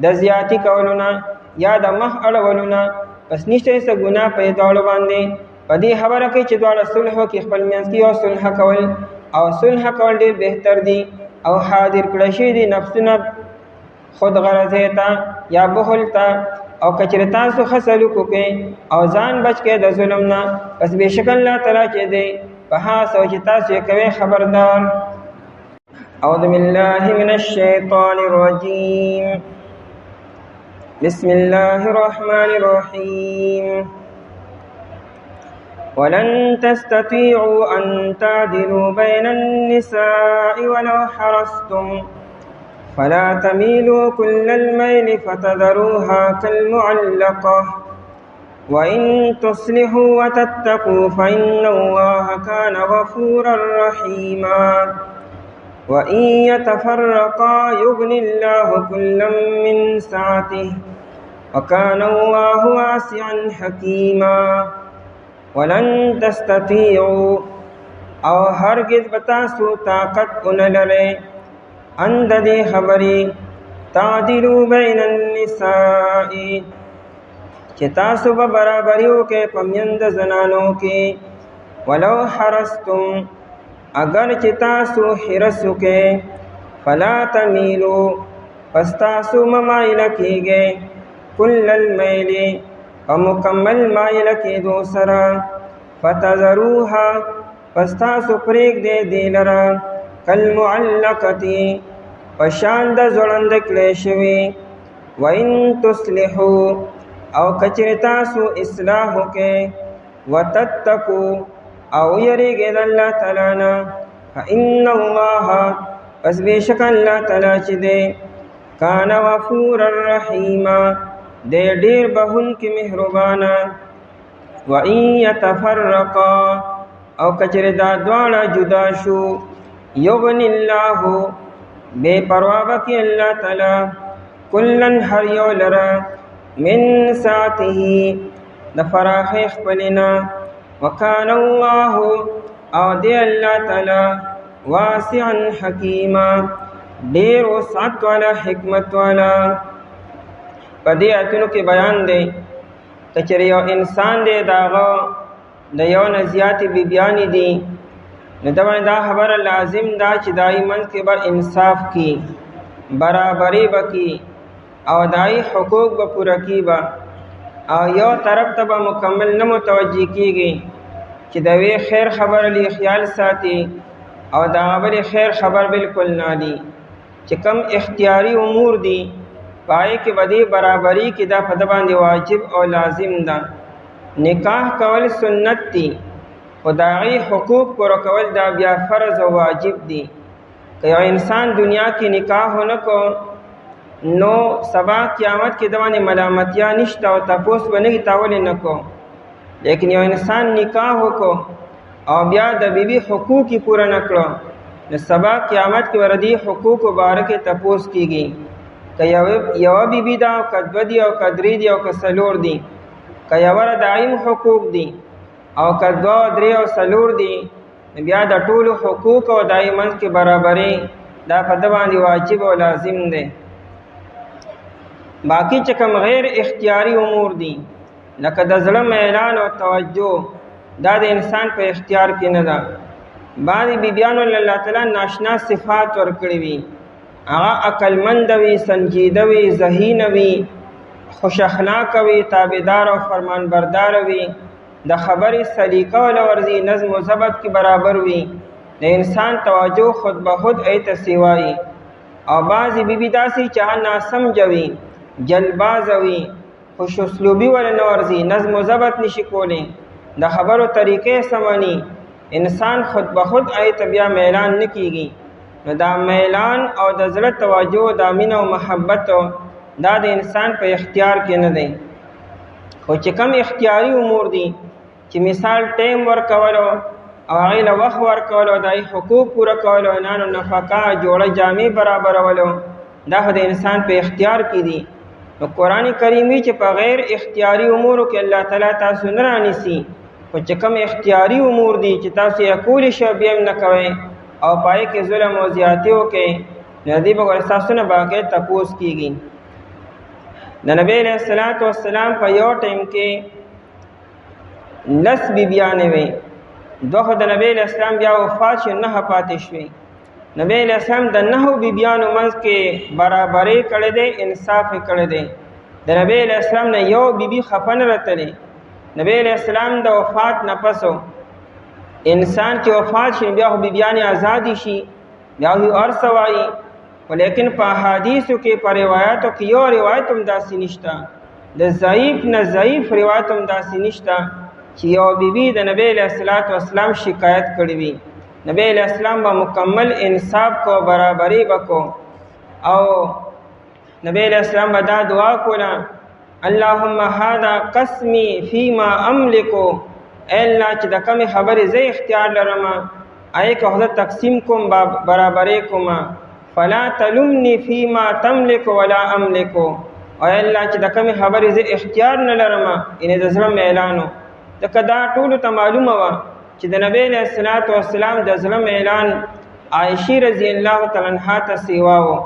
د زیاتی کولونه یا د مخ اړولونه، بس نشته څه ګناه په دواړو باندې. په دې خبره کې چې دواړه صلح وکړي، خپل منځ کې یو صلح کول، او صلح کول ډېر بهتر دي. او حاضر کړی شي دي نفسونه خود غرضۍ ته یا بخل ته. او کچره تاسو ښه سلوک وکړئ او ځان بچ کړئ د ظلم نه، بس بېشکه الله تعالی چې دی په هغه څه چې تاسو یې کوئ خبردار. اعوذ بالله من الشیطان الرجیم، بسم الله الرحمن الرحیم. ولن تستطيعوا أن تعدلوا بين النساء ولو حرصتم فلا تميلوا كل الميل فتذروها كالمعلقة وإن تصلحوا وتتقوا فإن الله كان غفورا رحيما. وإن يتفرقا يغني الله كلا من سعته وكان الله واسعا حكيما ولن تستطيعوا او هرگز بتاسو طاقت انلره اند دې خبرې تعدلوا بین النساء چې تاسو به برابریو کې پمیند زنانو کې ولو حرستم اگر چې تاسو حرس وکې فلا تمیلوا پس تاسو ممایل کېږئ کل المیل ومکمل مایل کېدو سره فتذروها پس تاسو پرېږدئ دې لره کالمعلقتی پشان د ځوړند کړی شوي وان تصلحوا او کچر تاسو اصلاح وکئ وتتقوا او یریږئ د الله تعالی نه فان الله پس بېشک الله تعالی چې دی کان غفورا رحیما دی ډېر بخښونکی مهربانه وان یتفرقا او کچر دا دواړه جدا شو یغنی الله بے پروا بکی اللہ تعالی کلن ہر یو لرا من ساعته دفراخ اخپلنا وکان اللہ او دی اللہ تعالی واسعا حکیما دیر وسعت والا حکمت والا پدی آیتونو کی بیان دے کچر یو انسان دے داغا د یو نزیاتی بیبیانی دی نو دا خبر لازم دا چې دای منځ کې به انصاف کی برابری بکی او دای حقوق به پوره کی با او یو طرف ته به مکمل نه متوجه کیږي چې د وی خیر خبر لی خیال ساتي او دا بل خیر خبر بالکل نه دی چې کم اختیاری امور دی پای کې بدی برابری کې دا په باندې واجب او لازم ده نکاح کول سنت دی خدای حقوق پورا کول دا بیا فرض او واجب دي که یو انسان دنیا کې نکاح ونکو نو سبا قیامت کې دوانه ملامتیا نشته او تاسو باندې تاول نه کو لیکن یو انسان نکاح وکړو او بیا د بیبي حقوق پورا نکړو نو سبا قیامت کې وردی حقوق مبارک تاسو کیږي که یو بیبي دا کدودی او قدری دی او کسلور دی که یو ور دایم حقوق دی او کدوا درې او سلور دی بیا د ټولو حقوق او دایمن کې برابرۍ دا په باندې واجب او لازم دی باقی چې کوم غیر اختیاری امور دي لکه د زړه میلان او توجه دا د انسان په اختیار کې نه ده بعضې بیبیانو الله تعالی ناشنا صفات ورکړي وي هغه عقلمند وي سنجیده وي ذهین وي خوش اخلاقه وي تابعدار او فرمانبردار وي د خبرې سلیقه ول ورزي نظم و ضبط کې برابر وي د انسان توجه خود به خود ایت سیوای او بعضې بیبي داسې چې ناسمجه وي جلباز وي خوش اسلوبي ول نه ورزي نظم و ضبط نشي کولی د خبرو طریقې سمانی انسان خود به خود ایت بیا میلان نه کیږي نو دا میلان او د زړه توجه د مینه او محبت دا د انسان په اختیار کې نه دی خو چې کم اختیاري امور دي چې مثال ټیم ورکولو او هغې له وخت ورکولو دای حقوق پوره کولو انانو نفقه جوړه جامې برابرولو دا خو د انسان په اختیار کې دي نو قرآن کریمي چې په غیر اختیاري امورو کې الله تعالی تاسو نه رانیسي خو چې کم اختیاري امور دي چې تاسو یې کولی شئ بیا هم نه کوئ او پای کې ظلم او زیاتي وکئ نو د دې به ستاسو نه باقی تپوس کېږي د نبی علیہ الصلوۃ والسلام په یو ټیم کې لس بیبیانې وې دوه خو د نبی علیہ السلام بیا وفات شو نه پاتې شوې نبی علیہ السلام د نهو بیبیانو منځ کې برابرۍ کړې دی انصاف یې کړی دی د نبی علیہ السلام نه یو بیبي خفه نه راتلې نبی علیہ السلام د وفات نه پسو انسان چې وفات شي بیا خو بیبیانې ازادي شي بیا خو هر څه وایي ولیکن په حدیثو کې په روایتو کې یو روایت هم داسې نشته د ضعیف نه ضعیف روایت هم داسې نشته چې یو بیبي د نبی علیہ السلام شکایت کړې وي نبی علیہ السلام به مکمل انصاف کو برابری بکو او نبی علیہ السلام به دا دعا کوله اللهم هذا قسمی فيما املکو اے الله چې د کمې خبرې زه اختیار لرم آی که خو تقسیم کوم برابرۍ کوم فلا تلمنی فيما تملك ولا املك او الله چې د کومې خبرې زه اختیار نه لرم یعنې د زړه میلانو ځکه دا ټولو ته معلومه وه چې د نبی علیه الصلاة والسلام د زړه میلان عایشې رضی الله تعالی عنها ته سیوا و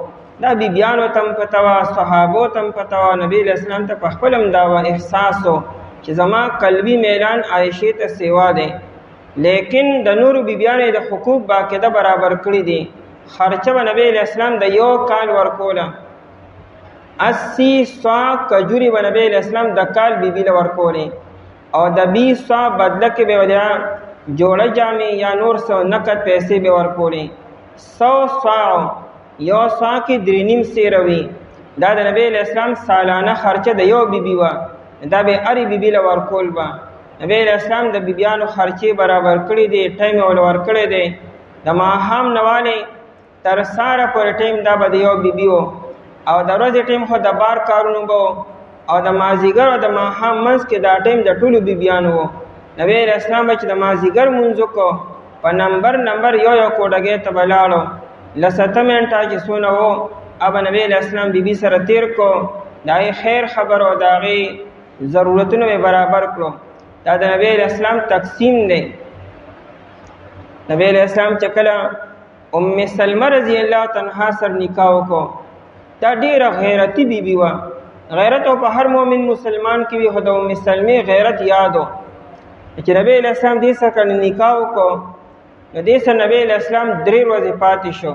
دا بیبیانو ته هم پته وه صحابو ته هم پته وه نبی علیه السلام ته په خپل هم دا احساس و چې زما قلبي میلان عایشې ته سیوا دی لیکن د نورو بیبیانو د حقوق باقاعده برابر کړي دي خرچه به نبی علیه السلام د 1 کال ورکوله 80 سوا کجوري به نبی علیه السلام د کال بیبي له ورکولې او د 20 سوا بدله کې به ودیا جوړه جامې یا نور څه نقد پیسې به ورکولې 100 سوا یو سوا کې 3.5 سیره وي دا د نبی علیه السلام سالانه خرچه د یو بیبي وه دا به هرې بیبي له ورکول به نبی علیه السلام د بیبیانو خرچې برابر کړي دي ټایم یې ول ورکړی دی د ماښام نه والې تر ساره پورې ټایم دا به د یو بیبي و او د ورځې ټایم خو د بار کارونو به او د مازدیګر او د ماښام منځ کې دا ټایم د ټولو بیبیانو و نبی علیه السلام به چې د مازدیګر لمونځ وکړو په نمبر یو کوډګۍ ته به لاړو لسته منټه چې څونه و هغه نبی علیه السلام بیبي سره تیر کړو د هغې خیر خبر او د هغې ضرورتونه یې برابر کړو دا د نبی علیه السلام تقسیم دی نبی علیه السلام چې کله ام سلمه رضی الله عنها سره نکاح وکړو دا ډیره غیرتی بیبي وه غیرت او په هر مؤمن مسلمان کې وي خو د ام سلمې غیرت یاد و چې نبی علیه السلام دې سره نکاح وکړو نو دې سره نبی علیه السلام 3 ورځې پاتې شو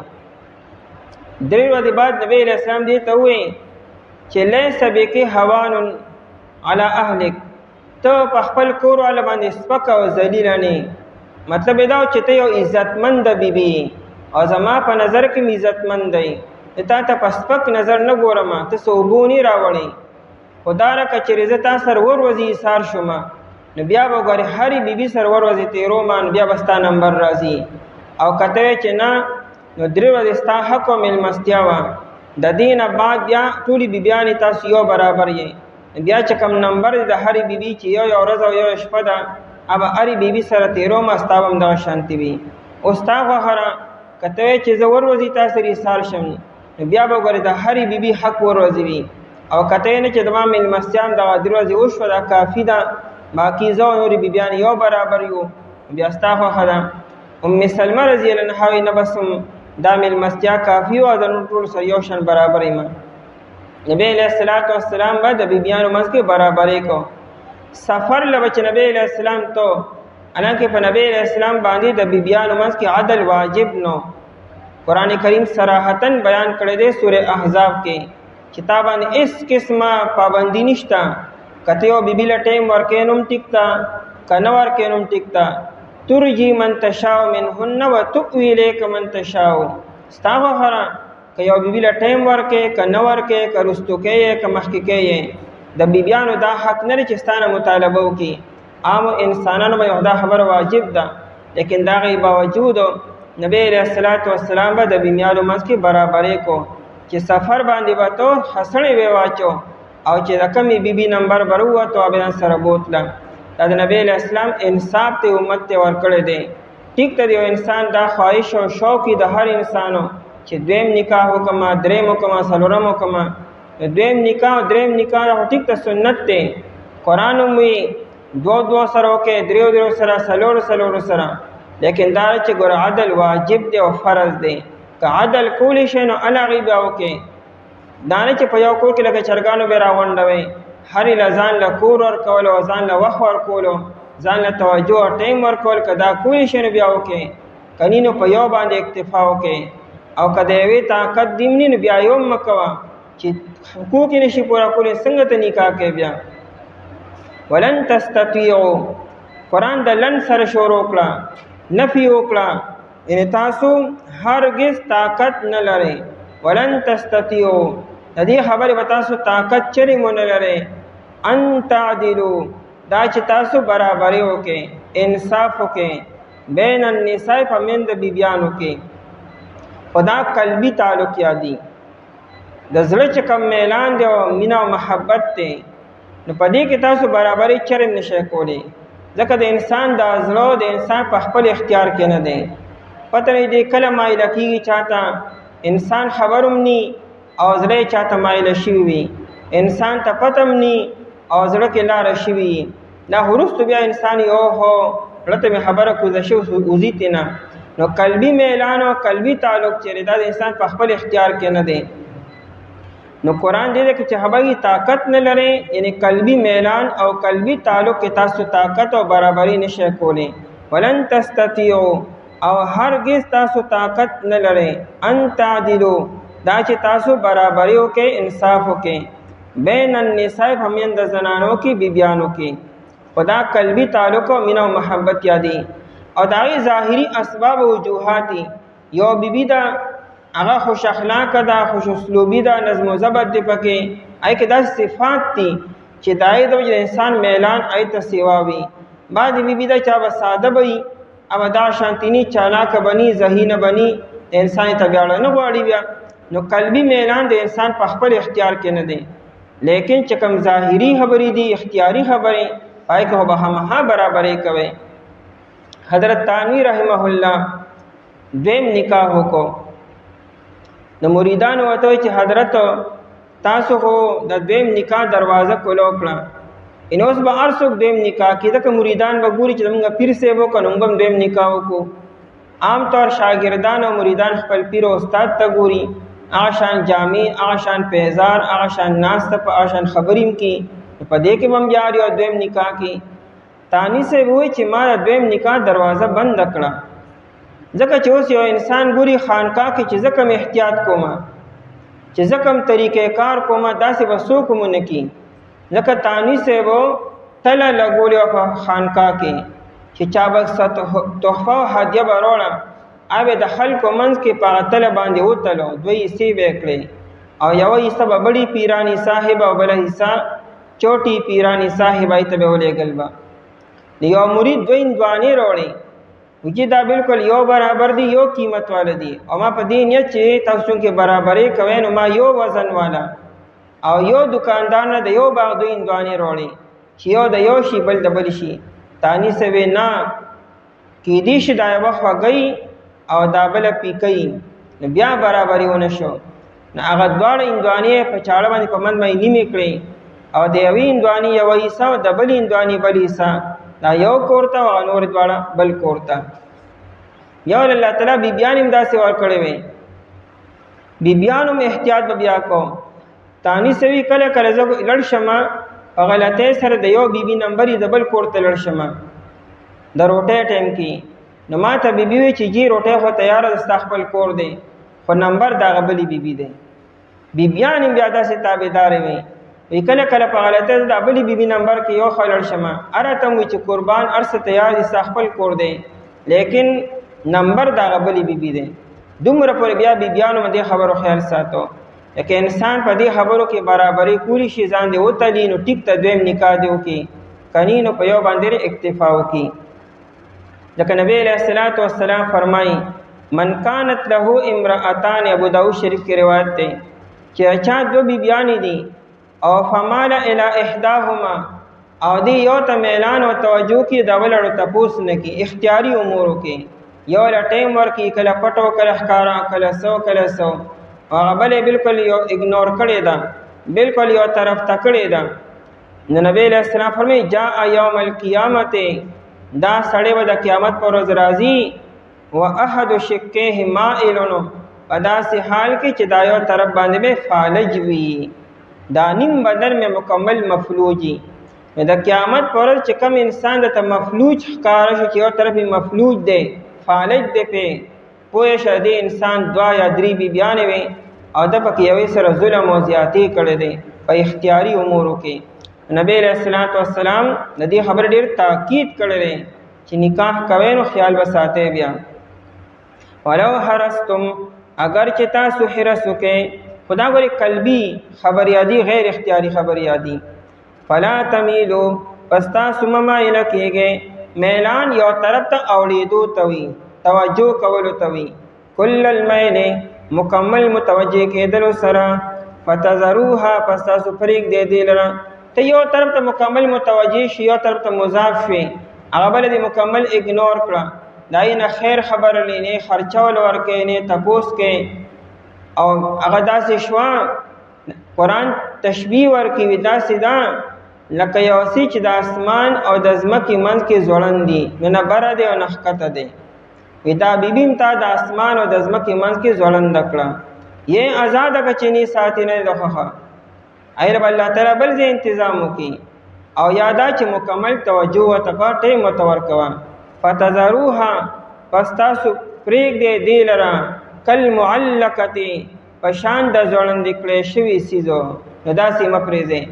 3 ورځې بعد نبی علیه السلام دې ته ووایي چې لیس بک هوان علی اهلک ته په خپل کور والا باندې سپکه او ذلیله نه مطلب دا چې ته یو عزتمند بیبي او زما په نظر کې عزتمند دی تا ته په سپک نظر نه ګورم ته څه اوبه نه راوړې خو دا راکړه چې زه تا سره ور ورځې ایثار شوم نو بیا به ګورې هرې بیبي سره ور ورځې تېروم نو بیا به ستا نمبر راځي او که ته چې نه نو 3 ورځې ستا حق او میلمستیا وه د دې نه بعد بیا ټولې بیبیانې تاسو یو برابر یې بیا چې کوم نمبر د هرې بیبي چې یو ورځ او یو شپه ده هغه هرې بیبي سره تېروم ستا به هم دغه شانتې وي اوس تا خوښه ده که ته وایې چې زه ور ورځې تا سره ایثار شم بیا به ګورې د هرې بیبي حق ور ورځې وي او که ته نه چې زما میلمستیان دغه 3 ورځې وشوه دا کافي ده باقي زه او نورې بیبیان یو برابر یو بیا ستا خوښه ده ام سلمه رضی الله عنها وایي نه بس دا میلمستیا کافي وه د نور ټولو سره یو شان برابر یم نبی علیه الصلاة والسلام به د بیبیانو منځ کې برابرې کو سفر له به چې نبی علیه السلام تو حالانکه په نبی علیه السلام باندې د بیبیانو منځ کې عدل واجب نو قرآن کریم صراحتاً بیان کړی دی سورہ احزاب کې چې تا باندې هېڅ قسمه پابندي نشته که ته یو بیبي له ټایم ورکوې نو هم ټیک ده که نه ورکوې نو هم ټیک ده ترجي من تشاء منهن وتؤوي الیک من تشاء ستا خوښه ده که یو بیبي له ټایم ورکوې که نه ورکوې که رستو کوې که مخکې کوې د بیبیانو دا حق نه دی چې ستا نه مطالبه وکړي عامو انسانانو باندې دا خبره واجب ده لیکن د هغې باوجود نبی علیه الصلاة والسلام به د بیبیانو منځ کې برابرې کو چې سفر باندې به تو خسڼې به واچو او چې د کمې بیبي نمبر به ووتو او به سره بوتله دا د نبی علیه السلام انصاف ته امت ته ورکړی دی ټیک ته د یو انسان دا خواهش او شوق د هر انسانو چې دویم نکاح وکړم دریم وکړم څلورم وکړم دویم نکاح او دریم نکاح ټیک ته سنت دی قرآن هم وایي 2 سره وکړې 3 سره 4 سره لیکن دا چې ګوره عدل واجب دی او فرض دی که عدل کولی شي نو هغې بیا وکړې دا نه چې په یو کور کې لکه چرګانو به راغونډوئ هرې له ځان له کور ورکول او ځان له وخت ورکولو ځان له توجه او ټایم ورکول که دا کولی شي نو بیا وکړې که نه نو په یو باندې اکتفا وکړې او که د یوې طاقت دیم نه نو بیا یو مه کوه چې حقوق یې نشي پوره کولی څنګه ته نکاح کوې بیا ولن تستطیعوا قرآن د لن سره شروع کړه نفي وکړه یعنې تاسو هرگز طاقت نه لرئ ولن تستطیعوا د دې خبرې به تاسو طاقت چرې مو نه لرئ ان تعدلوا دا چې تاسو برابري وکړئ انصاف وکړئ بین النساء په منځ د بیبیانو کې خدا قلبي تعلق یادي د زړه چې کوم میلان دی او مینه او محبت دی نو په دې کې تاسو برابري چرې نشئ کولی ځکه د انسان د زړه د انسان په خپل اختیار کې نه دی پته نه دی کله مایله کېږي چاته انسان خبر هم نی او زړه چاته مایله شوي وي انسان ته پتم ني او زړه کې لار شي دا هرست بیا انسان یو هو رته می خبره کوزه شو وزیت نه نو قلبي میلان او قلبي تعلق چې دا د انسان په خپل اختیار کې نه دی نو قران دې کې چې هغه طاقت نه لري یعنی قلبي میلان او قلبي تعلق کې تاسو طاقت او برابرۍ نشئ کولای ولن تستطيعوا او هرگز تاسو طاقت نه لري ان تعدلوا دا چې تاسو برابرۍ وکې انصاف وکې بین النساء فمن د زنانو کې بیبيانو کې خدا قلبي تعلق او مینا او محبت یادي او داغي ظاهري اسباب او وجوهات یو بیبي دا هغه خوش اخلاق دا خوش اسلوبي دا نظم و ضبط دی پکې آی کې دا صفات دي چې دای د انسان میلان ایت سیوا وي بعد بیبي دا چا ساده وي او دا شانتینی چالاک بنی ذہین بنی انسان طبيعت نه غواړي بیا نو قلبي میلان د انسان په خپل اختیار کې نه دی لیکن چې کوم ظاهري خبرې دي اختیاري خبرې پای کو به هم برابرې کوي حضرت تانوی رحمه الله دیم نکاح کو د مریدان وته چې حضرت تاسو کو د دیم نکاح دروازه کولو کړه انوس به ارسوک دیم نکاح کې د مریدان به ګوري چې موږ پیر سیبو کنوم دیم نکاح کو عام طور شاګردان او مریدان خپل پیر او استاد ته ګوري آشان جامع آشان پیزار آشان ناس ته آشان خبریم کی په دې کې هم جاری او دیم نکاح کې تانی سے وای چې ما د دیم نکاح دروازه بند کړه ځکه چې اوس یو انسان ګوري خانقاه کې چې زکم احتیاط کوما چې زکم طریقې کار کوما داسې وسو کوم نه کی ځکه تانی سے وو تل لګولې په خانقاه کې چې چا به تحفه هدیه وروړه اوبه د خلکو منځ کې په تل باندې وتلو دوی سی وکړي او یو حصہ به بڑی پیرانی صاحب او بل حصہ چوٹی پیرانی صاحب ایت به ولېګل با یو مرید دوی دوانی وروړي وجه دا بالکل یو برابر دی یو قیمت والا دی او ما په دې نیت چې تاسو کې برابرۍ کوي نو ما یو وزن والا او یو دکاندار نه د یو باغ دوی دوانی وروړي چې یو د یو شی بل د بل شي تانی سے وینا کې دې شي دا وخت گئی او دا بل پیکې بیا برابرۍ ونه شو نه هغه دواړه اندوانی په چاړه باندې په من مې نیمه کړې او د یوې اندوانی یو حصہ د بل اندوانی بل حصہ دا یو کورتا او نور دواړه بل کورتا یو الله تعالی بیبیان امداسه ور کړې وي بیبیانو می احتیاط بیا کو تانی سوي کله کله زو لړ شمه غلطه سره د یو بیبي نمبر د بل کورته لړ شمه د روټه ټیم کې نو ماته بیبي وی چې جی روټه خو تیار د استقبال کور دی خو نمبر دا غبلی بیبي دی بیبیان بیا داسه تابعدار وي کله کله په غلطه د ابلی بیبي نمبر کې یو خلل شمه ارته مو چې قربان ارس تیار دي استقبال کور دی لیکن نمبر دا غبلی بیبي دی دومره پر بیا بیبیانو باندې خبرو خیال ساتو چې انسان په دې خبرو کې برابرۍ کولی شي ځان دی وتلی نو ټیک ته دویم نکاح دی وکي کني نو په یو باندې اکتفا وکي ځکه نبی علیہ الصلوۃ والسلام فرمایي من کانت له امراتان ابو داؤد شریف کی روایت ده چې چا دو بیبیانی دي او فمال الى احداهما او دی یو ته میلان او توجه کی د ولړو تپوس نه کی اختیاری امور کې یو ل ټیم ورکی کله پټو کله ښکارا کله سو هغه بل بالکل یو اګنور کړي دا بالکل یو طرف تکړي دا نبی علیہ السلام فرمایي جاء یوم القیامت دا سړی و د قیامت پر ورځ راځي واحد شکه مائلن ادا سے حال کې چې دا یو طرف باندې به فالج وی دا نیم بدن میں مکمل مفلوجی د قیامت پر چې کم انسان د مفلوج ښکار شي چې یو طرف مفلوج دی فالج دی په پوه شدی انسان دوا یا درې بیان وي او د پکې یوې سره ظلم او زیاتی کړي دي په اختیاري امورو کې نبی علیہ الصلوۃ والسلام د دې خبر ډیر تاکید کړي چې نکاح کوي نو خیال وساته بیا ولو حرستم اگر چې تاسو حرس وکئ خدا غری قلبی خبر یادی غیر اختیاری خبر یادی فلا تمیلو پستا سمما الکیږي میلان یو طرف ته اوړېدو توي توجه کولو توي کل المیل مکمل متوجه کېدل سره فتذروها پستا سفریق دې دی لره ته یو طرف ته مکمل متوجه شي یو طرف ته مضاف شي هغه بل دې مکمل اګنور کړه دای نه خیر خبر لینه خرچول ورکې نه تپوس کې او هغه داسې شوا قرآن تشبیه ورکوي داسې ده لکه یو څه چې د اسمان او د ځمکې منځ کې ځوړند دي، نو نه بره دی او نه ښکته دی. وي دا بیبي هم تا د اسمان او د ځمکې منځ کې ځوړنده کړه، یې ازاده که چې نه ساتي نه د خوښه. ایر به الله تعالی بل ځای انتظام وکړي او یادا چې مکمل توجه ورته کوه، ټیم ورته ورکوه. فتذروها پس تاسو پرېږدئ دې لره کالمعلقتې په شان د ځوړندې کړی شوي څیزو، نو داسې مه پرېږدئ.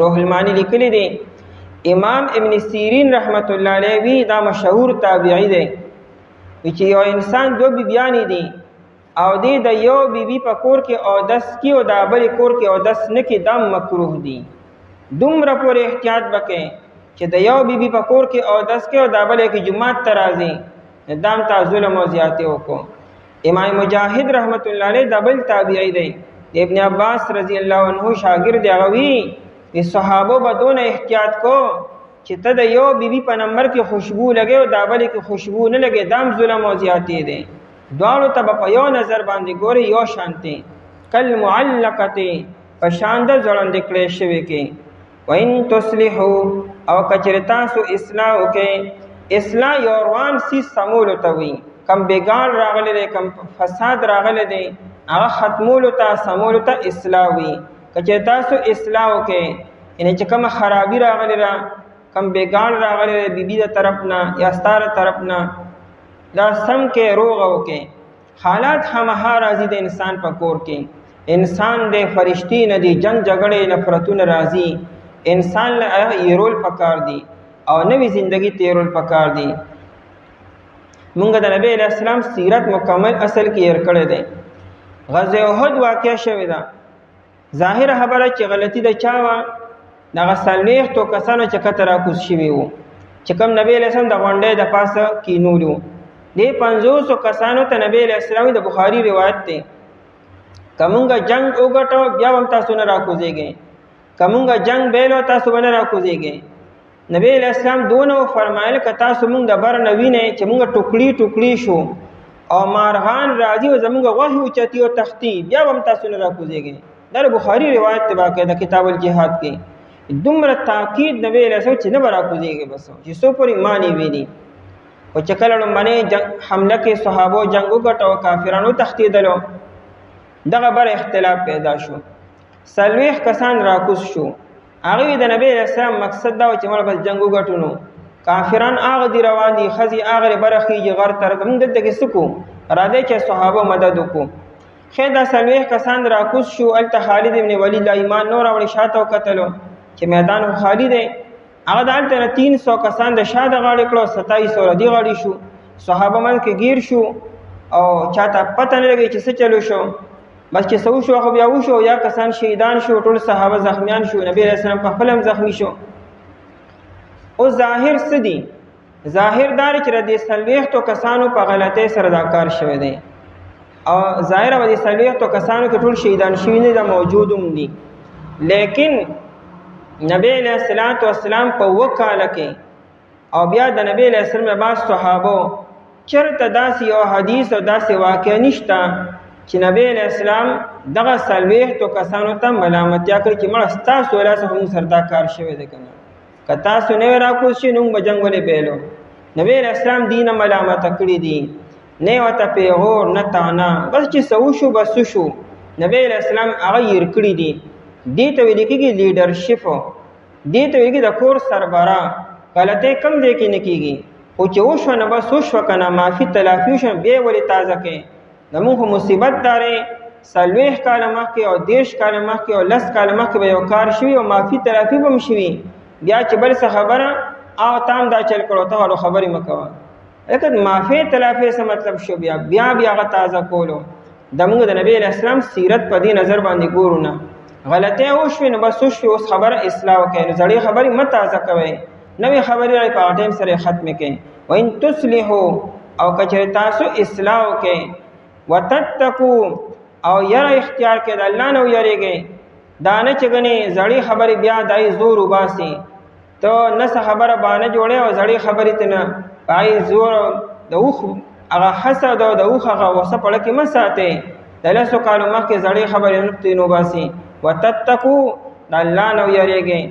روح المعانی لیکلی دی امام ابن سیرین رحمت الله علیه وی دا مشهور تابعی دی چې یو انسان دو بیبیانې دي او دې د یو بیبي په کور کې اودس کی او د بلې کور کې اودس نه کی، دا مکروه دي. دومره پورې احتیاط وکړئ چې د یو بیبي په کور کې اودس کی او د بلې کې جمعات ته راځي، دام تا ظلم او زیاتې وکړو. امام مجاهد رحمت الله علیه دا بل تابعی دی، ابن عباس رضی الله عنه شاګرد هغه وی صحابه به دونه احتیاط کو چې ته د یو بیبي په نمبر کې خوشبو لګې او د بلې کې خوشبو نه لګې، دام ظلم او زیاتې دی. دواړو ته به په یو نظر باندې ګوري یو شانتې کالمعلقتې په شان د ځوړندې کړی شوي کې. وان تصلحو او کچرې تاسو اصلاح وکړئ، اصلاح یو روان څیز سمولو ته وي، کم بګاړ راغلی دی کم فساد راغلی دی هغه ختمولو ته سمولو ته اصلاح وي. کچرې تاسو اصلاح وکړئ یعنې چې کومه خرابي راغلی را کم بګاړ راغلی دی بیبي د طرف نه یا ستا د طرف نه، دا سم کې روغه وکې. حالات همها راځي د انسان په کور کې، انسان د فرشتي نه دی، جنگ جګړې نفرتونه راځي، انسان له یرول پکار دی او نوې زندگی تیرول پکار دی. مونږ د نبی علیہ السلام سیرت مکمل اصل کې ير کړی دی. غزوه احد واقع شوې ده، ظاهر خبره چې غلطي د چا وه دغه څلوېښتو کسانو چې کته راکوز شوي وو چې کوم نبی علیہ السلام د غونډۍ د پاسه کینولي وو. دې 500 کسانو ته نبی علیہ السلام د بخاری روایت دی کومګه جنگ وګټو بیا هم تاسو نه راکوزیږئ، کومګه جنگ بیلو تاسو باندې راکوزیږئ. نبی علیہ السلام دونه فرمایل ک تاسو مونږ د بر نوی نه چې مونږ ټوکړي ټوکړي شو او مارغان راځي او زمونږ غوښه اوچتي او تختی بیا هم تاسو نه راکوزیږئ. دا بخاری روایت ته باقاعده کتاب الجهاد کې دومره تاکید نبی علیہ السلام چې نه راکوزیږي، بس چې سو پوری معنی ویلي. او چې کله لومبنۍ حمله کې صحابو جنگ وګټو کافرانو تښتېدلو، دغه بر اختلاف پیدا شو، 40 کسان راکوز شو. هغه د نبی علیہ السلام مقصد دا چې موږ بس جنگ وګټو، نو کافران هغه دی روان دي، خزي هغه برخیږي غر تر موږ دلته کې سکو را دي چې صحابه مدد وکړو. خیر دا 40 کسان راکوز شو. الته خالد ابن ولید ایمان نور او شاته وکتلو چې میدان خالی دی، هغه دالته 300 کسان د شاده غاړي کړو، 2700 ردی غاړي شو. صحابه من کې گیر شو او چاته پته نه لګي چې څه چلو شو، بس چې سو شو خو بیا وشو، یا کسان شهیدان شو، ټول صحابه زخمیان شو، نبی رسول الله په خپل هم زخمی شو. او ظاهر سدي ظاهر دار چې ردی 40 کسانو په غلطه سره دا کار شوی دی او ظاهر باندې 40 کسانو کې ټول شهیدان شوی نه دا موجودوم دي. لیکن نبی علیہ السلام په وکاله کې او بیا د نبی علیہ السلام بعض صحابه چرته داسې یو حدیث او داسې واقع نشته چې نبی علیہ السلام دغه 40 کسانو ته ملامتیا کړي چې مړه ستاسو ولاس هم سردا کار شوی دی کنه، که تاسو نه راکوز شئ نو به جنګ ولې بیلو. نبی علیہ السلام دینه ملامت کړي دي، نه وته پیغور نه تانا، بس چې سو شو بس شو. نبی علیہ السلام هغه ير کړي دي. دې ته ویل کېږي لیډرشپ، دې ته ویل کېږي د کور سربراه. غلطه کم دی کې نه کېږي، او چې وشو نه بس وشو کنه، معافي تلافي شو بیا ولې تازه کې. زموږ مصیبت دارې 40 کاله مخکې او 10 کاله مخکې او 10 کاله مخکې به یو کار شوي او معافي تلافي به هم شوي، بیا چې بل څه خبره او تام دا چل کړو ته واړو خبرې مه کوه. لکه معافي تلافي څه مطلب شو، بیا هغه تازه کولو. زموږ د نبی علیہ السلام سیرت په دې نظر باندې ګورو نه، غلطه وشوي نو بس وشوي، اوس خبره اصلاح وکړئ، نو زړې خبرې مه تازه کوئ، نوې خبرې په ټایم سره ختمې کړئ. وان تصلحو او کچې تاسو اصلاح وکړئ، وتتقوا او یره اختیار کړئ د الله نه ویریږئ. دا نه چې ګنې زړې خبرې بیا دای زور وباسي، ته نه څه خبره باندې جوړې او زړې خبرې ته نه پای زور د اوخ هغه حسد او د اوخ هغه وسه پړه کې مه ساتئ. د لسو کالو مخکې زړې خبرې نقطې نو باسي وتتقوا د الله نه ویریږئ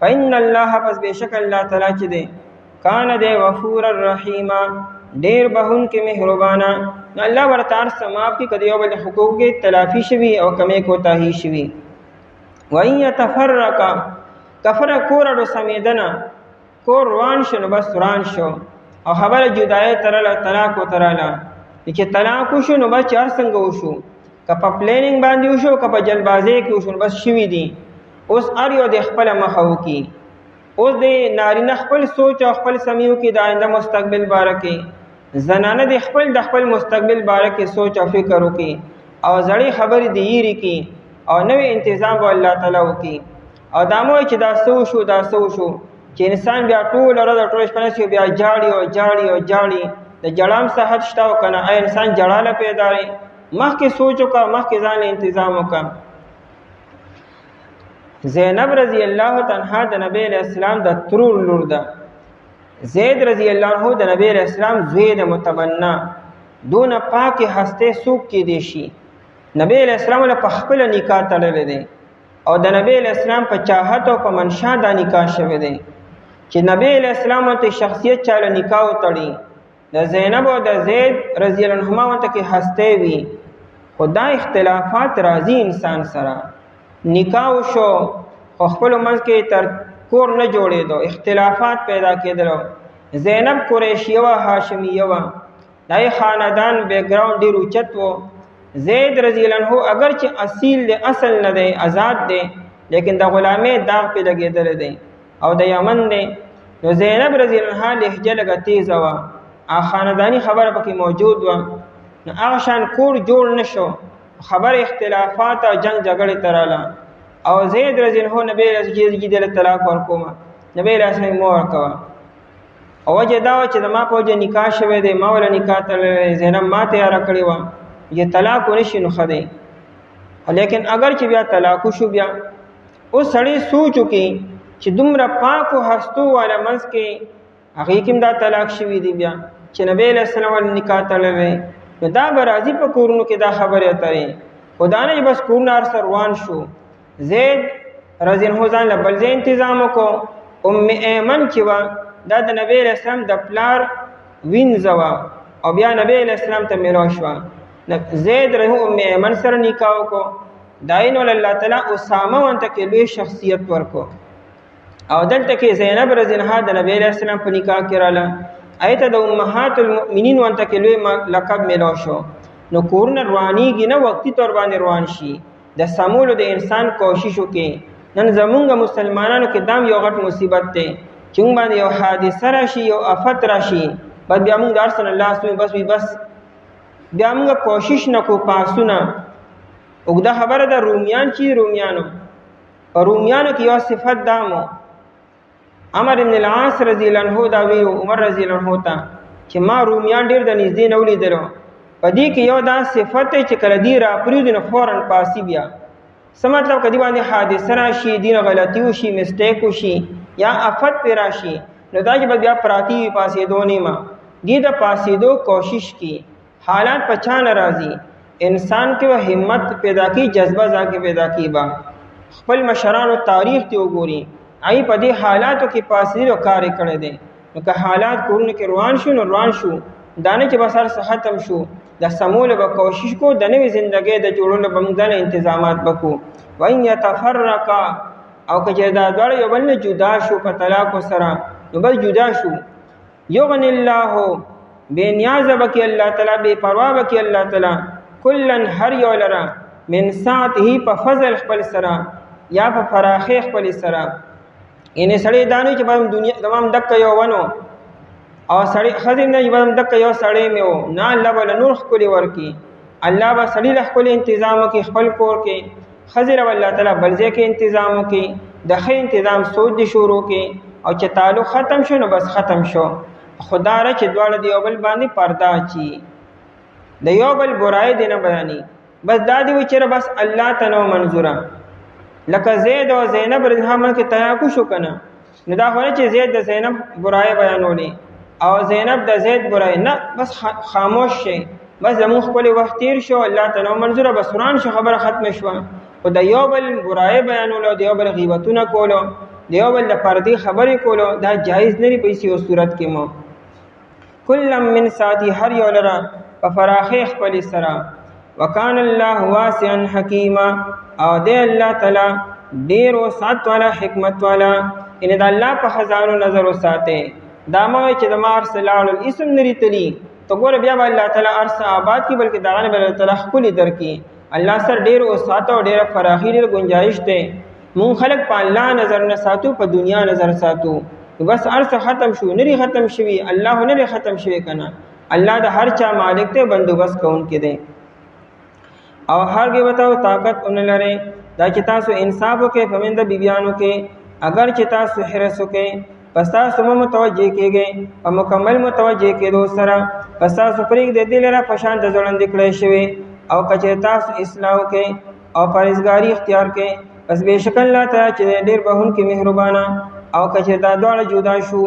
فإن الله پس بېشک الله تعالی چې دی کان دی غفور الرحیم ډېر بخښونکی مهربانه نو الله ورته هر څه معاف کړي که د یو بل حقوق کې تلافي شوي او کمې کوتاهي شوي وإن يتفرقا کفر کور اډو سمیدنه کور روان شو نو بس روان شو او خبره جدایي ترله طلاق وتراله چې طلاق وشو نو بس هر څنګه وشو که په پلانینګ باندې وشو که په جلبازۍ کې وشو بس شوي دي اوس هر یو د خپله مخه وکړي اوس د نارینه خپل سوچ او خپل سمیو کې د آینده مستقبل باره کې زنانه د خپل مستقبل باره کې سوچ او فکر وکړي او زړې خبرې د یېرې کې او نوې انتظام به الله تعالی وکړي او دا مو چې دا څه وشو دا څه وشو چې انسان بیا ټوله ورځ ټوله شپه نشي بیا جاړي د جړام صحت شته او که نه ای انسان جړاله پیدا دی مخکې سوچ وکړه مخکې ځان انتظام وکړه زینب رضی الله عنها د نبی علیہ السلام د ترور لور ده زید رضی الله عنه د نبی علیہ السلام زوی د متبنا دون پاک هسته سوق کې دی شي نبی علیہ السلام له خپل نکاح تړلې دی او د نبی علیہ السلام په چاهت او په منشا دا نکاح شوی دی چې نبی علیہ السلام ته شخصیت چاله نکاح وتړي د زینب او د زید رضی الله عنهما ته کې هسته وي خدا اختلافات راځي انسان سره نکاح شو خو خپل منځ کې تر کور نه جوړېدو اختلافات پیدا کېدلو زینب قریشیه وه هاشمیه وه دای خاندان بیک ګراوند ډېر اوچت و زید رضی الله عنه اگر چې اصیل دی اصل نه دی آزاد دی لیکن د غلامۍ داغ پې لګېدلی دی او د یمن دی نو زینب رضی الله عنها لهجه لږه تیزه وه خانداني خبره پکې موجود وه نو هغه شان کور جوړ نه شو خبر اختلافات او جنگ جګړې ته راله او زید رضی الله عنه نبی رسول چې دې طلاق ورکوم نبی رسول مو ورکوه او وجه دا و چې د ما په وجه نکاح شوی دی ما ولا نکاح تړلی زینب ما تیاره کړې وه چې طلاق ونشي نو ښه دی لیکن اگر چې بیا طلاق شو بیا اوس سړی سوچ وکړي چې دومره پاکو هستو والا منځ کې هغې کې دا طلاق شوي دي بیا چې نبی علیہ السلام ول نکاح تړلی نو دا به راځي په کورونو کې دا خبرې اترې خو دا نه چې بس کورونه هر څه روان شو زید رضی الله ځان له بل ځای انتظام وکړو ام ایمن چې وه دا د نبی علیہ السلام د پلار وینځه وه او بیا نبی علیہ السلام ته میراث شوه زید رحمه ام ایمن سره نکاح وکړو داین ول الله تعالی اسامه ورته کې لوی شخصیت ورکړو او دلته کې زینب رضی الله عنها د نبی علیہ السلام په نکاح کې راله ایته د امهات المؤمنین ورته کې لوی لقب میلاو شو نو کورونه روانېږي نه وقتي طور باندې روان شي د سمولو د انسان کوشش وکړي نن زمونږ مسلمانانو کې دام یو غټ مصیبت دی چې موږ باندې یو حادثه راشي یو آفت راشي بس بیا موږ د ارسن الله سوی بس بیا موږ کوشش نه کو پاسونه اوږده خبره ده رومیان چې رومیانو په رومیانو کې یو صفت دامو عمر بن العاص رضی الله عنه دا وی عمر رضی الله عنه ته چې ما رومیان ډېر د نږدې نه ولیدلو په دې کې یو دا صفت چې کله دی را پرېږدي نو فوراً پاسي بیا څه مطلب که دې باندې حادثه راشي دین غلطي وشي مسټیک وشي یا آفت پې راشي نو دا چې به بیا پراتی وي پاسېدو نیمه دې د پاسېدو کوشش کی حالات په چا نه راځي انسان کې و همت پیدا کی جذبه ځکه پیدا کی با خپل مشرانو تاریخ ته وګوري ای په دې حالاتو کې پاسېدو کار کړی دی نو که حالات کورونه کې روان شو نو روان شو دانه چې بس هر څه ختم شو د سمول به کوشش کو د نوې ژوندۍ د جوړولو به موږ ځان انتظامات وکړو وان يتفرقا او که دا دواړه یو بل نه جدا شو په طلاق سره نو بل جدا شو یغنی الله بے نیاز بکی الله تعالی بے پروا بکی الله تعالی کلن هر یو لرا من ساعته په فضل خپل سره یا په فراخي خپل سره ان سړی دانو چې په دنیا تمام دک یو ونو او سړی خزم نه یبم دک یو سړی میو نه الله بل نور خپل ورکی الله به سړی له خپل تنظیم کې خپل کور کې خزر الله تعالی بل ځای کې تنظیم کې د خې تنظیم سوچ دي شروع کې او چې تعلق ختم شو نو بس ختم شو خدا را چې دواړه دی یو بل باندې پردا چی د یو بل برای دی نه بیانې بس دادی و چې بس الله تنو منظوره لکه زید او زینب رضی الله عنها کې تیاکو شو کنه نو دا خو نه چې زید د زینب برای بیانولې او زینب د زید برای نه بس خاموش شي بس زموږ خپل وخت تیر شو، الله تعالی منظوره بس قرآن شو، خبره ختم شوه. خو د یو بل برای بیانولو، د یو بل غیبتونه کولو، د یو بل د پردې خبرې کولو دا جایز نه دي په هیڅ یو صورت کې مو. کلا من ساتي هر یو لره په فراخۍ خپلې سره. وکان الله واسعا حکیما، او دی الله تعالی ډېر وسعت والا حکمت والا. یعنې د الله په خزانو نظر وساتئ. دا مه وایئ چې د ما هر څه لاړل اسم نه ریتلي، ته ګوره بیا به الله تعالی هر څه آباد کړي، بلکې د هغه نه به الله تعالی ښکلي درکړي. الله سره ډېر وسعت او ډېره فراخي ډېر ګنجایش دی. مونږ خلک په الله نظر نه ساتو، په دنیا نظر ساتو. بس هر څه ختم شو، نه ختم شوي، الله نه ختم شوي که نه. الله د هر چا مالک دی، بندوبست کوونکی دی. او هرګې به تاسو طاقت ونه لرئ دا چې تاسو انصاف وکړئ په منځ د بیبیانو کې. اگر چې تاسو حرص وکړئ پس تاسو مه متوجه کېږئ په مکمل متوجه کېدو سره، پس تاسو پرېږدئ دې لره په شان د ځوړندې کړی شوي. او که چېرې تاسو اصلاح وکړئ او پرهیزګاري اختیار کړئ پس بېشکه الله تعالی چې ډېر بښونکی مهربانه. او که چېرې دا دواړه جدا شو،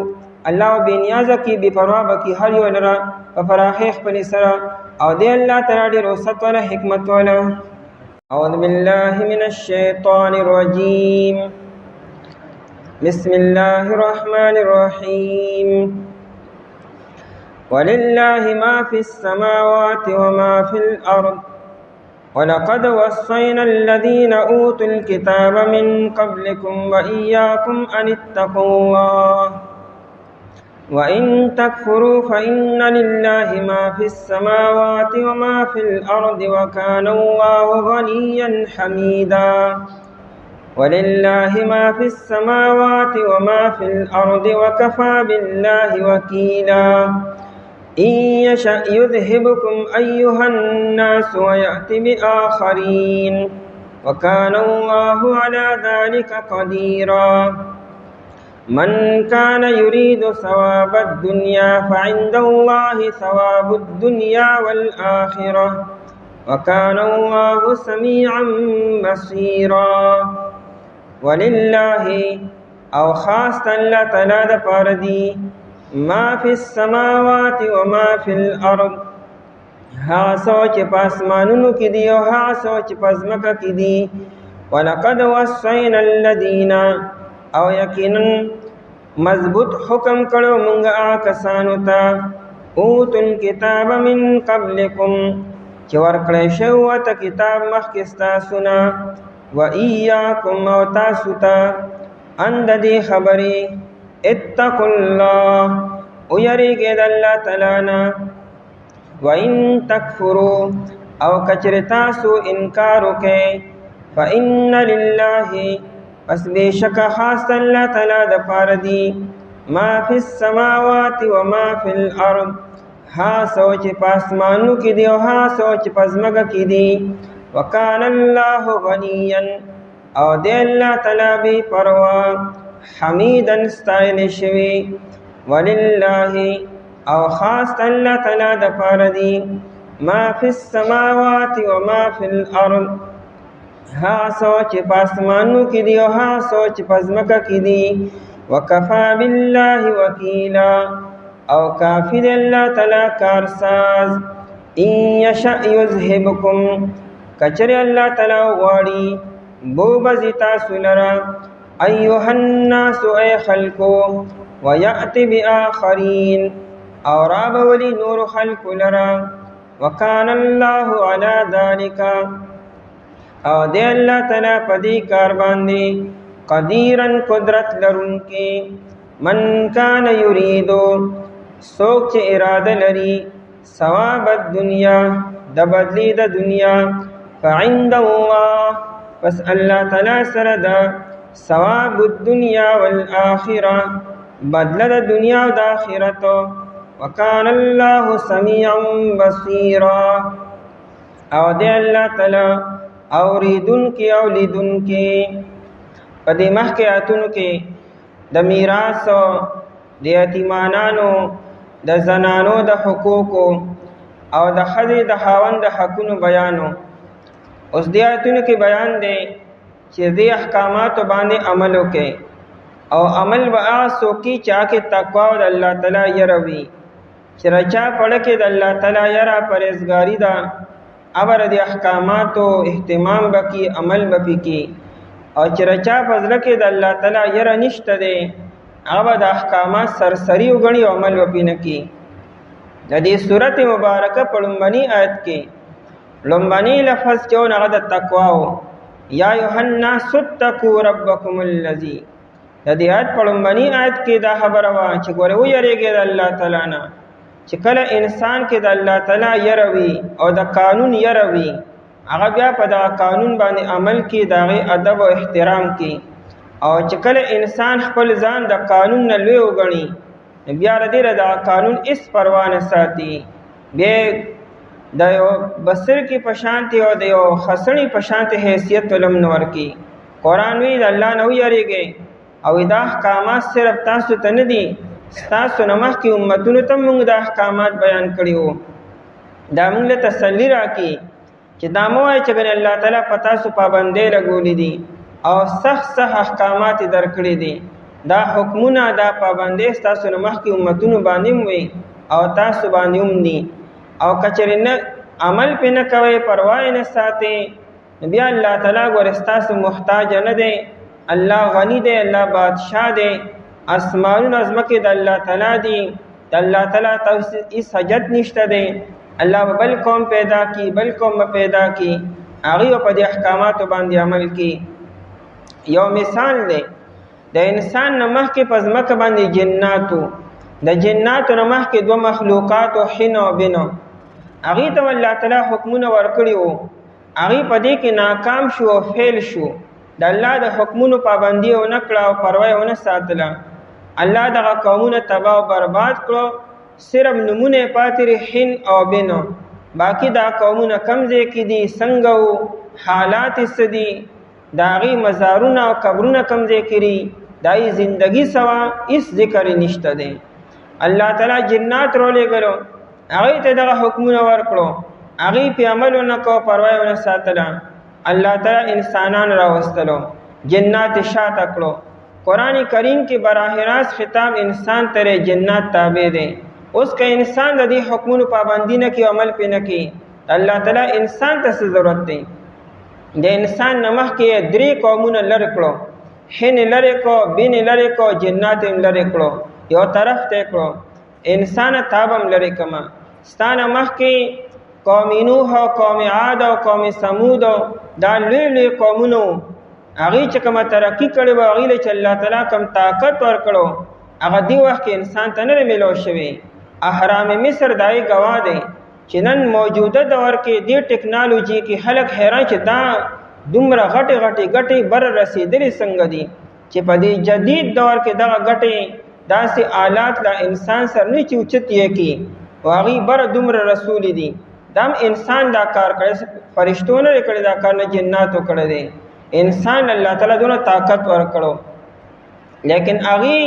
الله به بېنیازه کړي، بې پروا به کړي هر یو لره په فراخۍ خپلې سره. او دی الله تعالی ډېر وسعت والا حکمت والا. اعوذ بالله من الشیطان الرجیم. بسم الله الرحمن الرحیم. ولله ما في السماوات وما في الأرض ولقد وصينا الذين أوتوا الكتاب من قبلكم وإياكم أن اتقوا الله وإن تكفروا فإن لله ما في السماوات وما في الأرض وكان الله غنيا حميدا. ولله ما في السماوات وما في الأرض وكفى بالله وكيلا. إن يشأ يذهبكم أيها الناس ويأت بآخرين وكان الله على ذلك قديرا. من كان يريد ثواب الدنيا فعند الله ثواب الدنيا والآخرة وكان الله سميعا بصيرا. ولله او خاص الله تعالی د پاره دی ما فی السماوات و ما فی الارض، ها سوچ په اسمانونو کې دی او ها سوچ په ځمکه کې دی. ولقد وصینا الذین، او یقینا مضبوط حکم کړو مونږ هغه کسانو ته اوتوا الکتاب من قبلکم چې ورکړی شوی ته کتاب مخکې ستاسو نه، و ایاکم او تاسو ته ان د دې خبرې اتقوا الله او یریږئ د الله تعالی نه. و ان تکفروا او کچر تاسو انکار وکئ فإن لله پس بېشکه خاص الله تعالی د پاره دی ما فی السماوات و ما فی الارض، ها سوچ په اسمانو کې دی او ها سوچ په ځمکه کې دی. وکان الله غنیا، او دی الله تعالی بې پروا حمیدا ستایل شوی. ولله او خاص الله تعالی د پاره دی ما فی السماوات و ما فی الارض، ها سوچ په اسمانو کې دی او ها سوچ په ځمکه کې دی. وکفا بالله وکیلا، او کافی دی الله تعالی کارساز. ان یشأ یذهبکم، کچری الله تعالی غواړي بوبزي تاسو لره ایها الناس ای خلقو، ویأتی بآخرین او رابولی نور خلق لره. وکان الله علی ذلک، او دی الله تعالی په دې کار باندې قدیرا قدرت لرونکی. من کان یریدو، څوک چې اراده لري ثواب الدنیا د بدلی د دنیا، فعند الله پس الله تعالی سره دا ثواب الدنیا والآخرة بدل د دنیا او د آخرت. وکان الله سمیعا بصیرا، او دی الله تعالی اوریدونکی او لیدونکی. په دې مخکې آیتونو کې د میراث د یتیمانانو د زنانو د حقوقو او د ښځې د خاوند د حقونو بیانو. اوس دې آیتونو کې بیان دی چې دې احکاماتو باندې عمل وکړي، او عمل به هغه څوک کوي چې هغه کې تقوا او د الله تعالی یره وي. چې رچا پړه کې د الله تعالی یره پرهیزګاری ده ابر د احکاماتو اهتمام بکی عمل بکی او چې رچا فضل کې د الله تعالی یره نشته دی هغه د احکامات سرسری وګڼي او عمل وپینه کی د دې سورته مبارکه په لومبني آیت کې لومبني لفظ چې هغه د تقوا او یا یوحنا ستقوا ربکم الذی د دې آیت په لومبني آیت کې دا خبره وا چې ګوره ویریږي د الله تعالی نه چې کله انسان کې د الله تعالی یروي او د قانون یروي هغه بیا په دا قانون باندې عمل کې داغه ادب او احترام کې او چې کله انسان خپل ځان د قانون نه لوی وګڼي بیا ردی دا قانون اس پروا نه ساتي به د یو بصر کې پشانتی او د یو خسنی پشانتی حیثیت علم نور کې قران وی د الله نو یریږي او دا احکامات صرف تاسو ته نه دي تاسو نمخ کې امتونو ته موږ د احکامات بیان کړیو دا موږ له تسلی راکې چې دا مو چې ګن الله تعالی پتا سو پابندې لګولې دي او سخت احکامات درکړې دي دا حکمونه دا پابندې تاسو نمخ کې امتونو باندې وي او تاسو باندې هم دي او کچرنه عمل په نه کوي پروا نه ساتي بیا الله تعالی ورستاسو محتاج نه دی الله غنی دی الله بادشاہ دی اسمانون ازمکه د الله تعالی دی د الله تعالی توحید اس حاجت نشته دی الله بل قوم پیدا کی بل قوم پیدا کی هغه په دې احکامات باندې عمل کی یو مثال دی د انسان نمخ کې پزمکه باندې جناتو د جناتو نمخ کې دو مخلوقات او حن او بنو هغه ته الله تعالی حکمونه ورکړي وو هغه په دې کې ناکام شو او فیل شو د الله د حکمونو پابندي او نکړه او پروا او نه ساتله الله دغه قومونه تباہ او برباد کړو صرف نمونه پاتې حن او بنو باقی دا قومونه کمزې کې دي څنګه حالات سدي داغي مزارونه او قبرونه کمزې کړي دای زندگی سوا اس ذکر نشته دي الله تعالی جنات رولې غلو هغه ته دغه حکمونه ورکړو هغه په عمل نه کو پروا نه ساتله الله تعالی انسانان راوستلو جنات شاته کړو قرآن کریم کې براہ راست خطاب انسان ترې جنات تابع دي اوس که انسان د دې حکمونو پابندی نه کوي عمل پې نه کوي الله تعالی انسان ته څه ضرورت دی د انسان نمخ کې درې قومونه لرې کړو حن لرې کو بین لرې کو جنات هم لرې کړو یو طرف ته کړو انسان تابم لرې کما ستانه مخ کې قوم نوح او قوم عاد او قوم ثمود دا لوی قومونو هغه چې کومه ترقی کړي و هغه له الله تعالی کم طاقت ورکړو هغه دی وخت کې انسان ته نه ملو شوی احرام مصر دای گواه دی چې نن موجوده دور کې د ټیکنالوژي کې خلک حیران چې دا دومره غټي بر رسیدلې څنګه دي چې په دې جدید دور کې دغه غټي داسې آلات لا انسان سره نه چوچت یې کی واغي بر دومره رسول دي دم انسان دا کار کړي فرشتو نه کړي دا کار نه جناتو کړي دي انسان الله تعالی دونه طاقت ورکړو لیکن هغه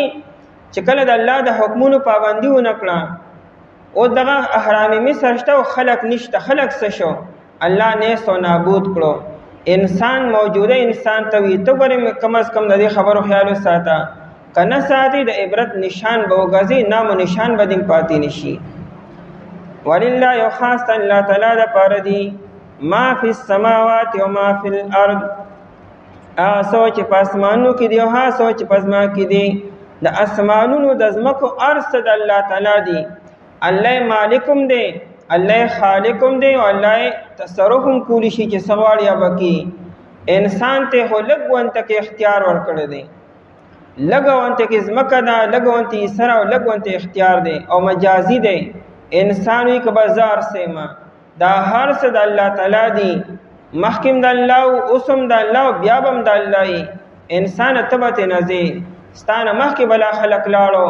چې کله د الله د حکمونو پابندي ونه کړه او دغه احرام مصر شته او خلق نشته خلق څه شو الله نه سو نابود کړو انسان موجوده انسان ته وي ته ګورې کم از کم د دې خبرو خیال وساته کنه ساتي د عبرت نشان به وګرځي نام او نشان به دې پاتې نشي ولله یو خاص الله تعالی د پاره دی ما فی السماوات و ما فی الارض سوچ پاسمانو کې دی او ها سوچ پزما کې دی د اسمانونو د زمکو ارس د الله تعالی دی الله مالکم دی الله خالقم دی او الله تصرفم کولی شي چې سوال یا بکی انسان ته هلګ وانت کې اختیار ورکړی دی لګونته کې زمکه دا لګونته سره او لګونته اختیار دی او مجازي دی انسان وی که بازار سیما دا هر څه د الله تعالی دی محکم د الله او اوسم د الله او بیا بم د الله انسان تبته نزي ستانه مخکې بلا خلق لاړو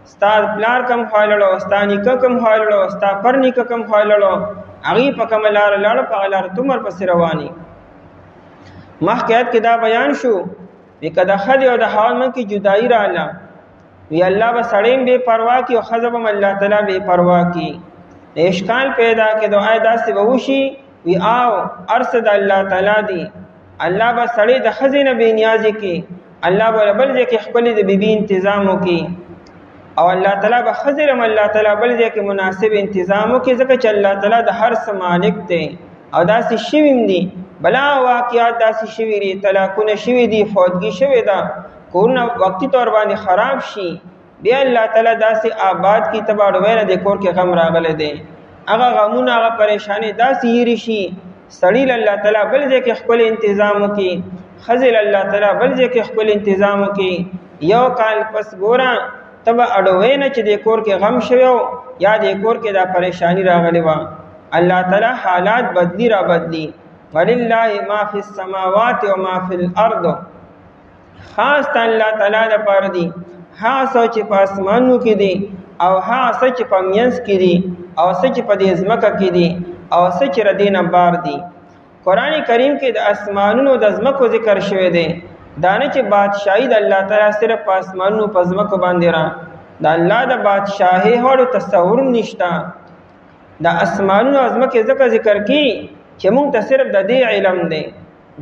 استاد پلار کم خالړو استانی کم خالړو استا پرنی کم خالړو اغي په کملار لاړ په لار تمر پس رواني مخکې کې دا بیان شو وکدا خدای او د حال من کې جدائی رااله وی الله به سړیم بے پروا کی او خذبم الله تعالی بے پروا کی اشکال پیدا کې دوه داسې ووشي وی آو ارشد الله تعالی دی الله به سړی د خزینه بے نیازی کی الله به بل ځکه خپل د بیبي تنظیم وکي او الله تعالی به خزرم الله تعالی بل ځای کې مناسب تنظیم وکړي ځکه چې الله تعالی د هر څه مالک دی او داسې شویم دي بلا واقعات داسې شوي دي طلاقونه شوي دي فوتګي شوي ده کورونه وقتي طور باندې خراب شي بیا الله تعالی داسې آباد کی تباړوي نه د کور کې غم راغله دی هغه غمونه هغه پریشانی داسې یری شي سړی الله تعالی بل ځای کې خپل تنظیم وکړي خزل الله تعالی بل ځای کې خپل تنظیم وکړي یو کال پس ګورا تبا اډوي نه چې د کور کې غم شوی یا د کور کې دا پریشانی راغلی و الله تعالی حالات بدلی را بدلی ولله ما فی السماوات و ما فی الارض خاص الله تعالی د پر دی ها سوچ په اسمانو کې دی او ها سچ په مینس کې دی او سچ په دې ځمکه کې دی او سچ ردینه بار دی قران کریم کې د اسمانونو د ځمکو ذکر شوی دی دانه چې بادشاہي د الله تعالی صرف په اسمانونو په ځمکو باندې را د الله د بادشاہي هغه تصور نشتا د اسمانونو او ځمکې ذکر کی چې موږ ته صرف د دې علم دی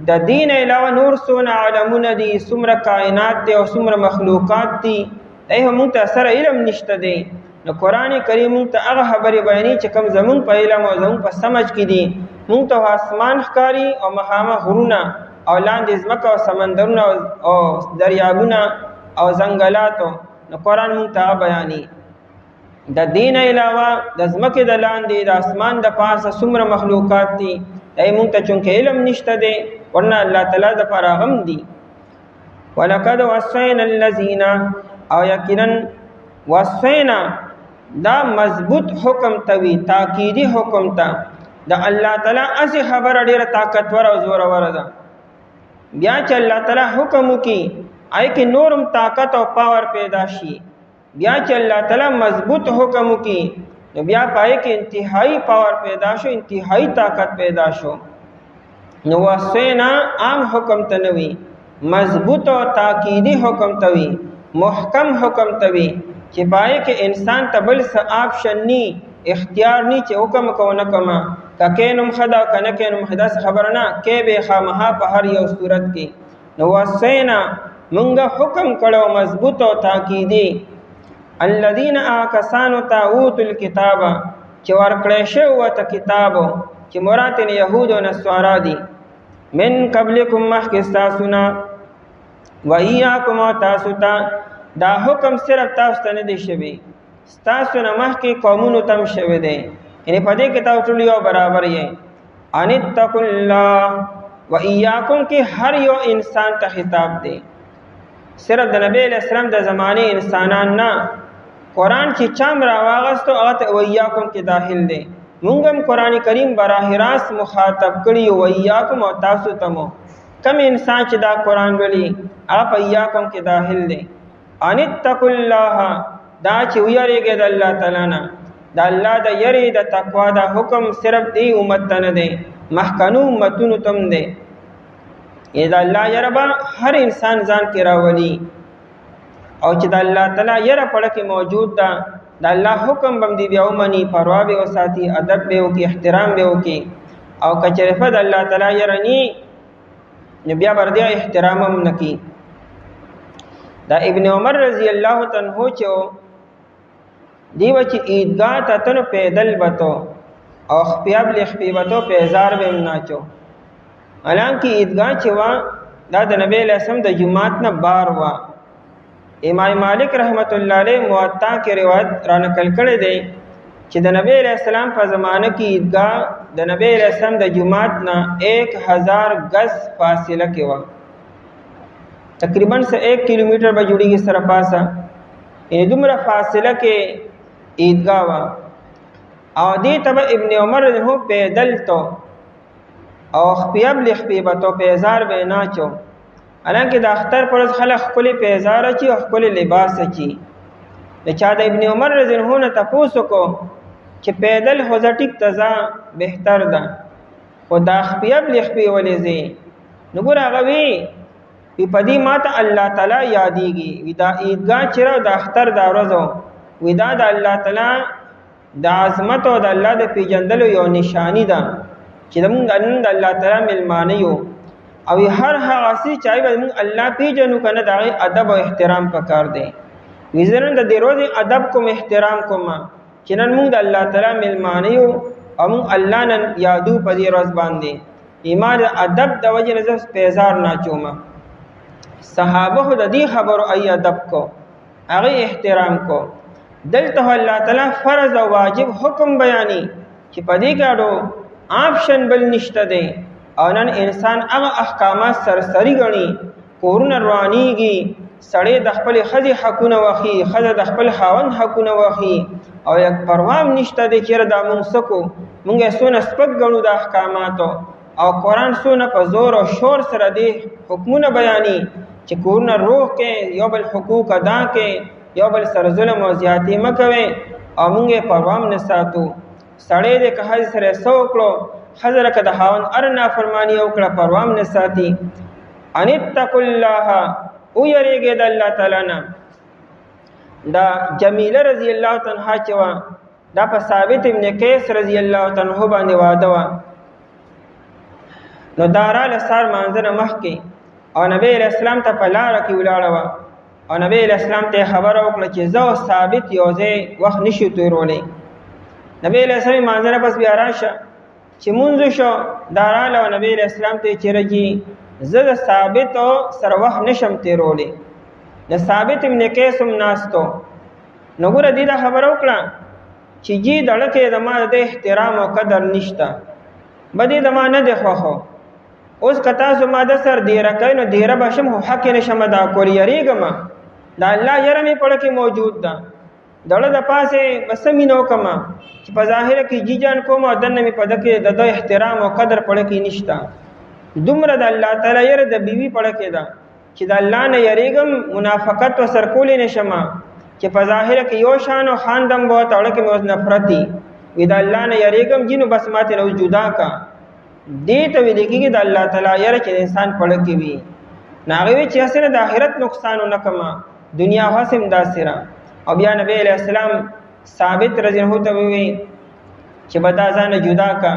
د دین علاوه نور څونه عالمونه دي څومره کائنات دي او څومره مخلوقات دي دغه موږ ته سره علم نشته دی نو قران کریم موږ ته هغه خبرې بیانې چې کوم زمون په علم او زمون په سمج کې دي موږ ته اسمان ښکاری او مخامه غرونه او لاندې ځمکه او سمندرونه او دریابونه او ځنګلاتو نو قران موږ ته بیانې د دین علاوه د ځمکې د لاندې د اسمان د پاسه څومره مخلوقات دي دای موږ ته چونکه علم نشته دی ورنه الله تعالی د فراغم دي ولقد وصينا الذين او یقینا وصينا دا مضبوط حکم توی تاکیدی حکم تا د الله تعالی اسی خبر ډیره طاقتور او زور ور ده بیا چې الله تعالی حکم وکي آی کې نورم طاقت او پاور پیدا شي بیا چې الله تعالی مضبوط حکم وکي نو بیا پای کې انتهایی پاور پیدا شو انتهایی طاقت پیدا شو نو وصینا عام حکم تنوي مضبوط او تاکیدی حکم توي محکم حکم توي چې پای کې انسان تبل س آپشن ني اختیار ني چې حکم کو نه کما ککینم خدا کنه کینم خدا خبر نه کې به خامها په هر یو صورت کې نو وصینا مونږه حکم کړو مضبوط او تاکیدی الذين آکسانو تاوت الكتاب چې ورکړې شو ته کتابو چې مراد نه يهود او نصارا دي من قبلکم مخکستاسنا و ایاکم تاسو ته دا حکم صرف تاسو ته نه دی شوی تاسو نه مخکې قومونو تم شوی دی یعنی په دې کې تاسو ټول یو برابر یې ان اتقوا الله و ایاکم کې هر یو انسان ته خطاب دی صرف د نبی اسلام د زمانه انسانان نه قرآن چې چام را واغستو هغه ته ویاکم کې داخل دی مونږ هم قران کریم براه راست مخاطب کړي ویاکم او تاسو تمو کم انسان چې دا قران ولي هغه ویاکم کې داخل دی ان اتقوا الله دا چې ویریږي د الله تعالی نه د الله د یری د تقوا د حکم صرف دی امت نه دی محکنو امتونو تم دی اذا الله یربا هر انسان ځان کې راولي او چې د الله تعالی یره پړه کې موجود ده د الله حکم بم دی بیا ومني پروا به وساتي ادب به وکي احترام به وکي او کچره فد الله تعالی یره ني بیا بردیا احترام هم نکي دا ابن عمر رضی الله تعالی عنہ چو دیو چې عیدگاه ته تن پیدل بتو او خپیاب لخپی بتو پیزار به ناچو حالانکه عیدگاه چې وا دا د نبی له سم د جمعات نه بار وا امام مالک رحمت الله علیه موطا کې روایت را نقل کړی دی چې د نبی علیہ السلام په زمانه کې عیدگاه د نبی علیہ السلام د جمعات نه 1000 گز فاصله کې و تقریبا 1 کیلومتر به جوړیږي سره پاسه یې دومره فاصله کې عیدگاه و او دې تبع ابن عمر نه پیدل تو او خپیاب لخپیبه تو پیزار به ناچو حالانکه د اختر پر خلک خپل پیزار چی او خپل لباس چی د چا د ابن عمر رضی الله عنه تاسو کو چې پیدل هوځټیک تزا بهتر ده او د خپیاب لخپی ولې زی نګور هغه وی په دې ماته الله تعالی یادېږي ودا عیدگاه چیرې د اختر د ورځو ودا د الله تعالی د عظمت او د الله د پیجندلو یو نشانی ده چې موږ د الله تعالی ملمانه یو او هر هغه څه چې موږ الله پیجنو کنه د ادب او احترام پکار دی وزرن د دې روزي ادب کوم احترام کوم چې نن موږ د الله تعالی ملمانه یو او موږ الله نن یادو په دې روز باندې ایمان ادب د وجه نه پیزار نه چوم صحابه د دې خبرو ای ادب کو هغه احترام کو دلته الله تعالی فرض او واجب حکم بیانی چې په دې کاډو آپشن بل نشته دی او نن انسان هغه احکامات سرسری غني کورونه روانيږي سړی د خپل خځې حقونه واخی خځه د خپل خاوند حقونه واخی او یک پروام نشته دی چې دا مونږ سکو مونږه سونه سپک غنو د احکاماتو او قران سونه په زور او شور سره دی حکمونه بیانې چې کورونه روح کې یو بل حقوق ادا کې یو بل سره ظلم او زیاتی مکوي او مونږه پروام نه ساتو سړی د که سره سوکلو خزر که د خاوند ارنا فرمانی او کړه پروام نه ساتي ان اتقوا الله او یریږي د الله تعالی نه دا جمیله رضی الله تعالی عنها چوا دا په ثابت ابن قیس رضی الله تعالی عنہ باندې واده وا نو دارا لسار منځنه مخ کې او نبی اسلام ته په لار کې ولاړ و او نبی اسلام ته خبر وکړه چې زو ثابت یوځه وخت نشو تیرولې نبی اسلام منځنه پس بیا راشه چې مونږ شو داراله نبی اسلام ته چیرږي زه ثابت او سر وخت نشم تیرولې د ثابت ابن قیس هم ناستو نو ګور دې دا خبر وکړه چې جی دړکه د ما د احترام او قدر نشتا بدی د ما نه دی خو اوس کتا سو ما د سر دی رکای نو دیره بشم حق نشم دا کول یریګم دا الله یره می پړه کې موجود ده دړه د پاسه بسمینو کما چې په ظاهر کې جی جان کوم او دنه می پد کې د احترام او قدر پړه کې نشتا دومره د الله تعالی یره د بیوی پړه کې ده چې د الله نه یریګم منافقت او سرکول نشما چې په ظاهر کې یو شان او خاندم بو تړه کې موږ نفرتي وې د الله نه یریګم جنو بس ماته نو جدا کا دې ته وې لګي د الله تعالی یره چې انسان پړه کې وي ناغوي چې اسنه د آخرت نقصان نه کما دنیا حاسم داسره او بیا نبی علیہ السلام ثابت رضی الله ته وی چې بدا ځان جدا کا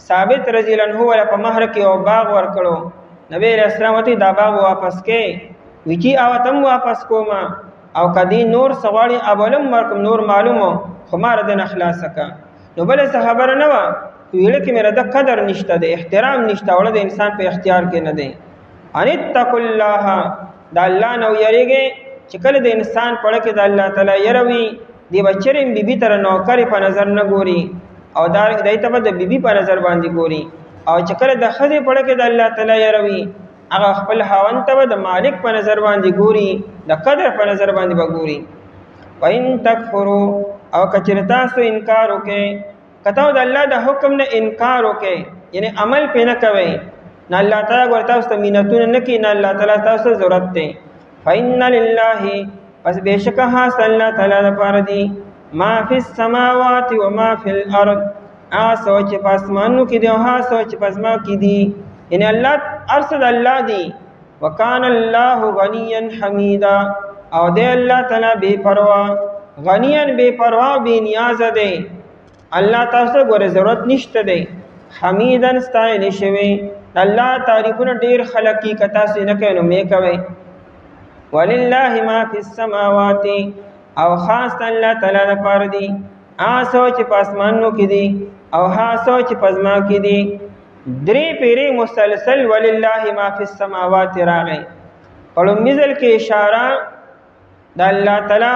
ثابت رضی الله عنه ولا په مہر کې او باغ ورکړو نبی علیہ السلام ته دا باغ واپس کې وچی او تم واپس کوما او کدی نور سوالی اولم مرکم نور معلومو خمار د اخلاص کا نو بل خبر نه وا ویل کې مې د قدر نشته د احترام نشته ول د انسان په اختیار کې نه دی ان اتقوا الله د الله نو یریږي چې کله د انسان پړه کې د الله تعالی یروي دی بچریم بیبي تر نوکر په نظر نه ګوري او دا دایته په د بیبي په نظر باندې ګوري او چې کله د خځې پړه کې د الله تعالی یروي هغه خپل خاوند ته د مالک په نظر باندې ګوري د قدر په نظر باندې وګوري وان تکفروا او کچرتا سو انکار وکي کته د الله د حکم نه انکار وکي یعنی عمل پې نه کوي نه الله تعالی ورته تاسو مينتون نه کوي نه الله تعالی تاسو ضرورت دی فإن لله پس بشک خاص الله تعالی لپاره دی ما فی السماوات و ما فی الارض سوچ پاسمانو کې دی او سوچ پاسما کې دی یعنی الله ارشد الله دی وکان الله غنیا حمیدا او دی الله تعالی بے پروا غنیا بے پروا بے نیاز دی الله تاسو ګوره ضرورت نشته دی حمیدن ستایل شوی الله تعریفونه ډیر خلق کی کتا سي نه کینو مې کوي ولله ما فی السماوات او خاص الله تعالی لپاره دی سوچ پاسمانو کې دی او سوچ پزما کې دی درې پیری مسلسل ولله ما فی السماوات راغی په مثال کې اشاره د الله تعالی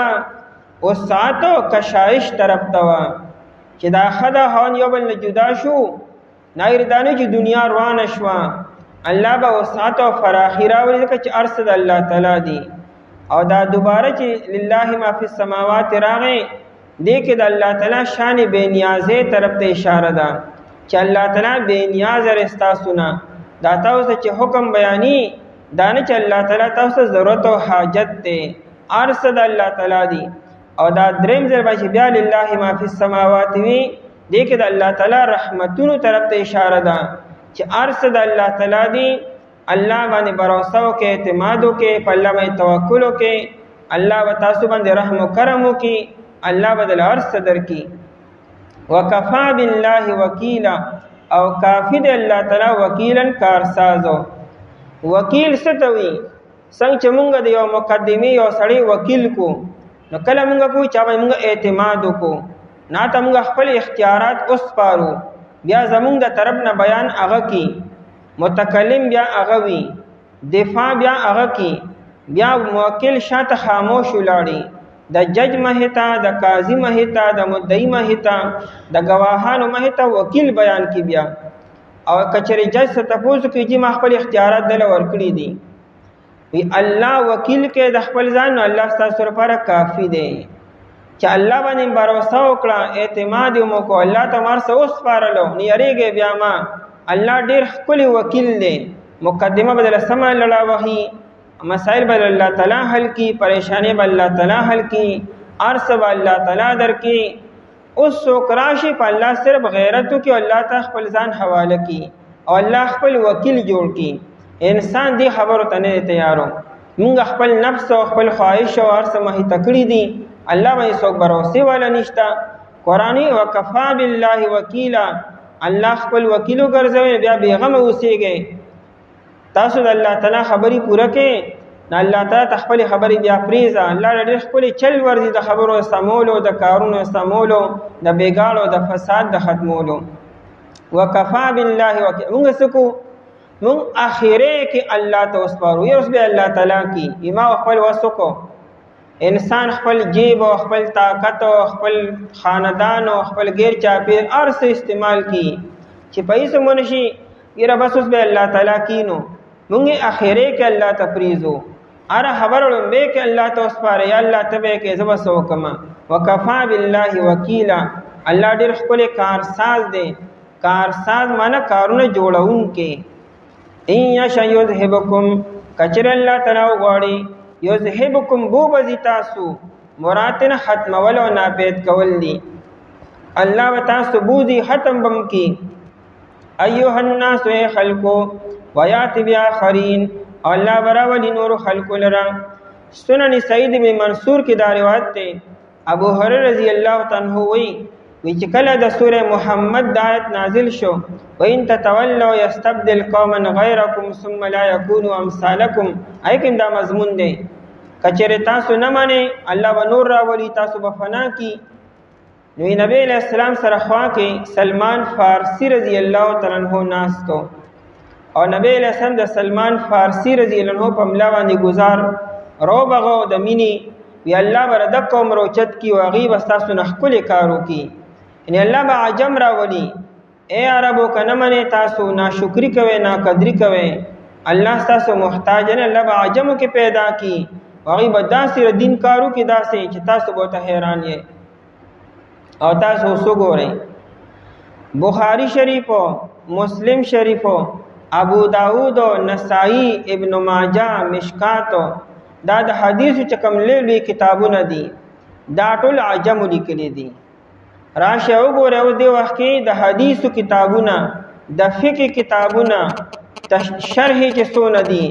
او ساتو کشایش طرف ته وا چې دا خدا هون یو بل جدا شو نایر دانه چې دنیا روانه شو الله به وساتو فراخیرا ولې چې ارشد الله تعالی دی او دا دوباره چې لله ما فی السماوات راغی دې کې د الله تعالی شان بے نیازه طرف ته اشاره ده چې الله تعالی بے نیاز رستا سنا دا تاسو چې حکم بیانی دانه چې الله تعالی تاسو ضرورت او حاجت ته ارشد الله تعالی دی او دا دریم ځل به بیا لله ما فی السماوات وی دې کې د الله تعالی رحمتونو طرف ته اشاره ده چې ارشد الله تعالی دی الله باندې باور وکړه اعتماد وکړه په الله باندې توکل وکړه الله و تاسو باندې رحم او کرم وکړي الله بدل ارشد درکې وکفا بالله وکیلا او کافی دی الله تعالی وکیلن کارسازو وکیل ستوي څنګه چې مونږ د یو مقدمه یو سړی وکیل کو نو کله موږ کوو چې موږ اعتماد وکړو، نه ته موږ خپل اختیارات وسپارو، بیا زموږ د طرف نه بیان هغه کی، متکلم بیا هغه وي، دفاع بیا هغه کی، بیا موکل شاته خاموش ولاړی، د جج مهتا، د قاضي مهتا، د مدعی مهتا، د گواهانو مهتا وکیل بیان کی بیا. او کچری جج څخه تاسو کې چې ما خپل اختیارات دل ورکړي دي، وی الله وکیل کې د خپل ځان الله ستاسو لپاره کافی دی. چې الله باندې باور وکړه، اعتماد مو کو، الله تمہار سره اوس پارلو نه یریږي بیا ما الله ډیر خپل وکیل دی. مقدمه بدل سم الله وحی، مسائل بدل الله تعالی حل کی، پریشانی بدل الله تعالی حل کی، ارسب الله تعالی در کی. اوس سوکراشی په الله صرف غیرتو کې الله ته خپل ځان حواله کی او الله خپل وکیل جوړ کی. انسان دی خبرو ته نه تیارو، موږ خپل نفس او خپل خواهش او ارسه مهی تکړی دي، الله باندې څوک باور والا نشتا. قرآنی وکفا بالله وکیلا، الله خپل وکیل ګرځوي، بیا بیغمه اوسېږي. تاسو د الله تعالی خبري پوره کې، نه الله تعالی خپل خبري بیا پریزه. الله ډېر خپل چل ورزي د خبرو سمولو، د کارونو سمولو، د بیګاړو د فساد د ختمولو. وکفا بالله وکیلا، موږ سکو موږ اخیره کې الله ته وسپارو، یا اوس به الله تعالی کی ایما خپل وسکو. انسان خپل جیب او خپل طاقت او خپل خاندان او خپل غیر چاپیر ارس استعمال کی چې پیسې مونشي یره بس اوس به الله تعالی کینو. موږ اخیره کې الله تفریزو، اره خبرو به کې الله ته وسپاره، یا الله تبه کې زب سو کما. وکفا بالله وکیلا، الله ډېر خپل کارساز دی. کارساز معنی کارونه جوړون کې. ان یشاء یذهبکم، کچر الله تعالی غواړي یذهبکم بو بزی تاسو، مراتن ختم ولو ناپید کول دی. الله و تاسو بوزی ختم بم کی. ایها الناس اے خلقو ویات بآخرین، الله براولی نور خلق لرا. سنن سعید بن منصور کی دا روایت تے ابو هريره رضی اللہ عنہ وی چې کله د سوره محمد د آیت نازل شو، وان تتولوا یستبدل قوما غیرکم ثم لا یکونوا امثالکم، ایکن دا مضمون دی. کچره تاسو نه مانی الله و نور راولی، تاسو به فنا کی. نو نبی علیہ السلام سره خوا کې سلمان فارسی رضی الله تعالی عنہ ناستو، او نبی علیہ السلام د سلمان فارسی رضی الله عنہ په ملا باندې گزار رو بغو د مینی وی الله برد قوم روچت کی واغي واستاسو نخکل کارو کی. ان الله با عجم راولی، اے عربو کنه منه تاسو ناشکری کوي، ناقدری کوي، الله تاسو محتاج نه. الله با عجمو کې پیدا کی واغي بداسي دین کارو کې داسې چې تاسو به حیران یې. او تاسو وګورئ بخاری شریف، مسلم شریف، ابو داود، نسائی، ابن ماجه، مشکات، دا د حدیث چکم لوی کتابونه دي، دا ټول عجم لیکلي دي. راشه وګوره او دی وخت کې د حدیثو کتابونه، د فقه کتابونه، شرح چې څونه دي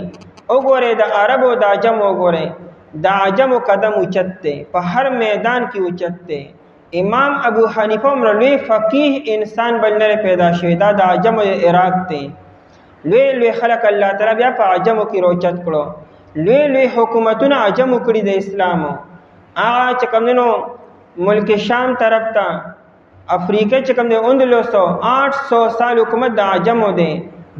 وګوره، د عربو د عجم وګوره. د عجم قدم اوچته په هر میدان کې اوچته. امام ابو حنیفه عمر لوی فقیه انسان بلنه پیدا شوی، دا د عجم عراق ته. لوی لوی خلق الله تعالی بیا په عجمو کې روچت کړو. لوی لوی حکومتونه عجمو کړی د اسلام. هغه چې کومنو ملک شام طرف ته افریقا چې کوم دی اندلسو 800 سال حکومت د عجمو دی.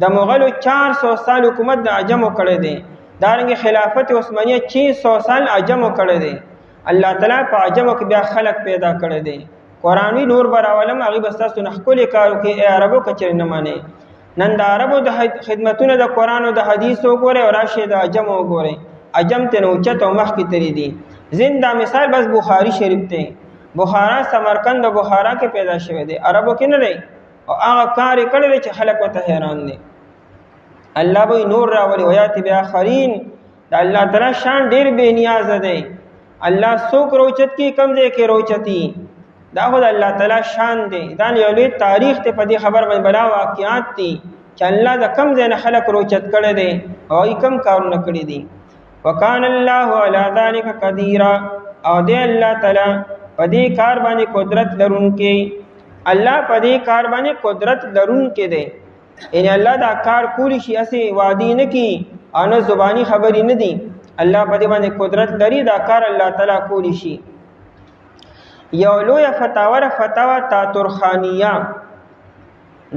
د مغلو 400 سال حکومت د عجمو کړی دی. دارنګه خلافت عثمانیه 600 سال عجمو کړی دی. الله تعالی په عجمو کې بیا خلق پیدا کړی دی. قرآنی نور براولم هغه بستاسو نخکل کارو کې ای عربو کچر نه مانه. نن د عربو د خدمتونو د قرآن او د حدیث وګوره او راشه د عجم وګوره. عجم ته نوچت او مخ کې تری دي. زنده مثال بس بخاری شریف ته. بخارا سمرقند او بخارا کې پیدا شوی دی، عربو کې نه دی. او هغه کار کړی چې خلک وته حیران دي. الله به نور راولي ویات بیا آخرین. د الله تعالی شان ډیر بے نیاز دی. الله څوک روچت کی کم دی کې روچتی، دا خو د الله تعالی شان دی. دا یو لوی تاریخ ته په دې خبر باندې بلا واقعات دي چې الله د کم ځای نه خلق روچت کړي دي او ای کم کارونه کړي دي. وکان الله علی ذلک قدیر، او دی الله تعالی په دې کار باندې قدرت لرونکي. الله په دې کار باندې قدرت لرونکي دی. ان الله دا کار کولی شي، اسی وادي نه کی او نه زبانی خبرې نه دي. الله په دې باندې قدرت لري، دا کار الله تعالی کولی شي. یو لویه فتاوا تاترخانیه،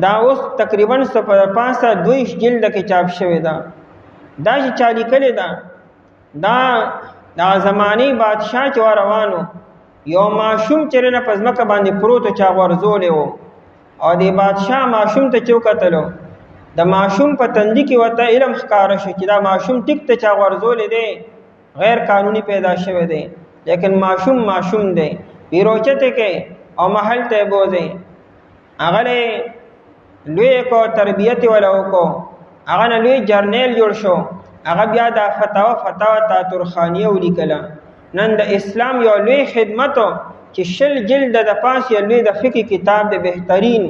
دا اوس تقریبا 125 جلد کې چاپ شوی ده. دا چې چا لیکلې ده دا زمانی بادشاه چې روانو، یو ماشوم چې نه په ځمکه باندې پروت چا غورځولی و، او د بادشاه ماشوم ته چې وکتلو، د ماشوم په تندي کې ورته علم ښکاره شو چې دا ماشوم ټیک ته چا غورځولی دی، غیر قانوني پیدا شوی دی، لیکن ماشوم دی. پیروچته کې او محل ته بوځي، هغه لوی کو تربیت ولو کو، هغه نه لوی جرنیل جوړ شو. هغه بیا دا فتاوا تاترخانیه ولیکله. نن د اسلام یو لوی خدمت چې 20 جلد د پاس یو لوی د فقه کتاب د بهترین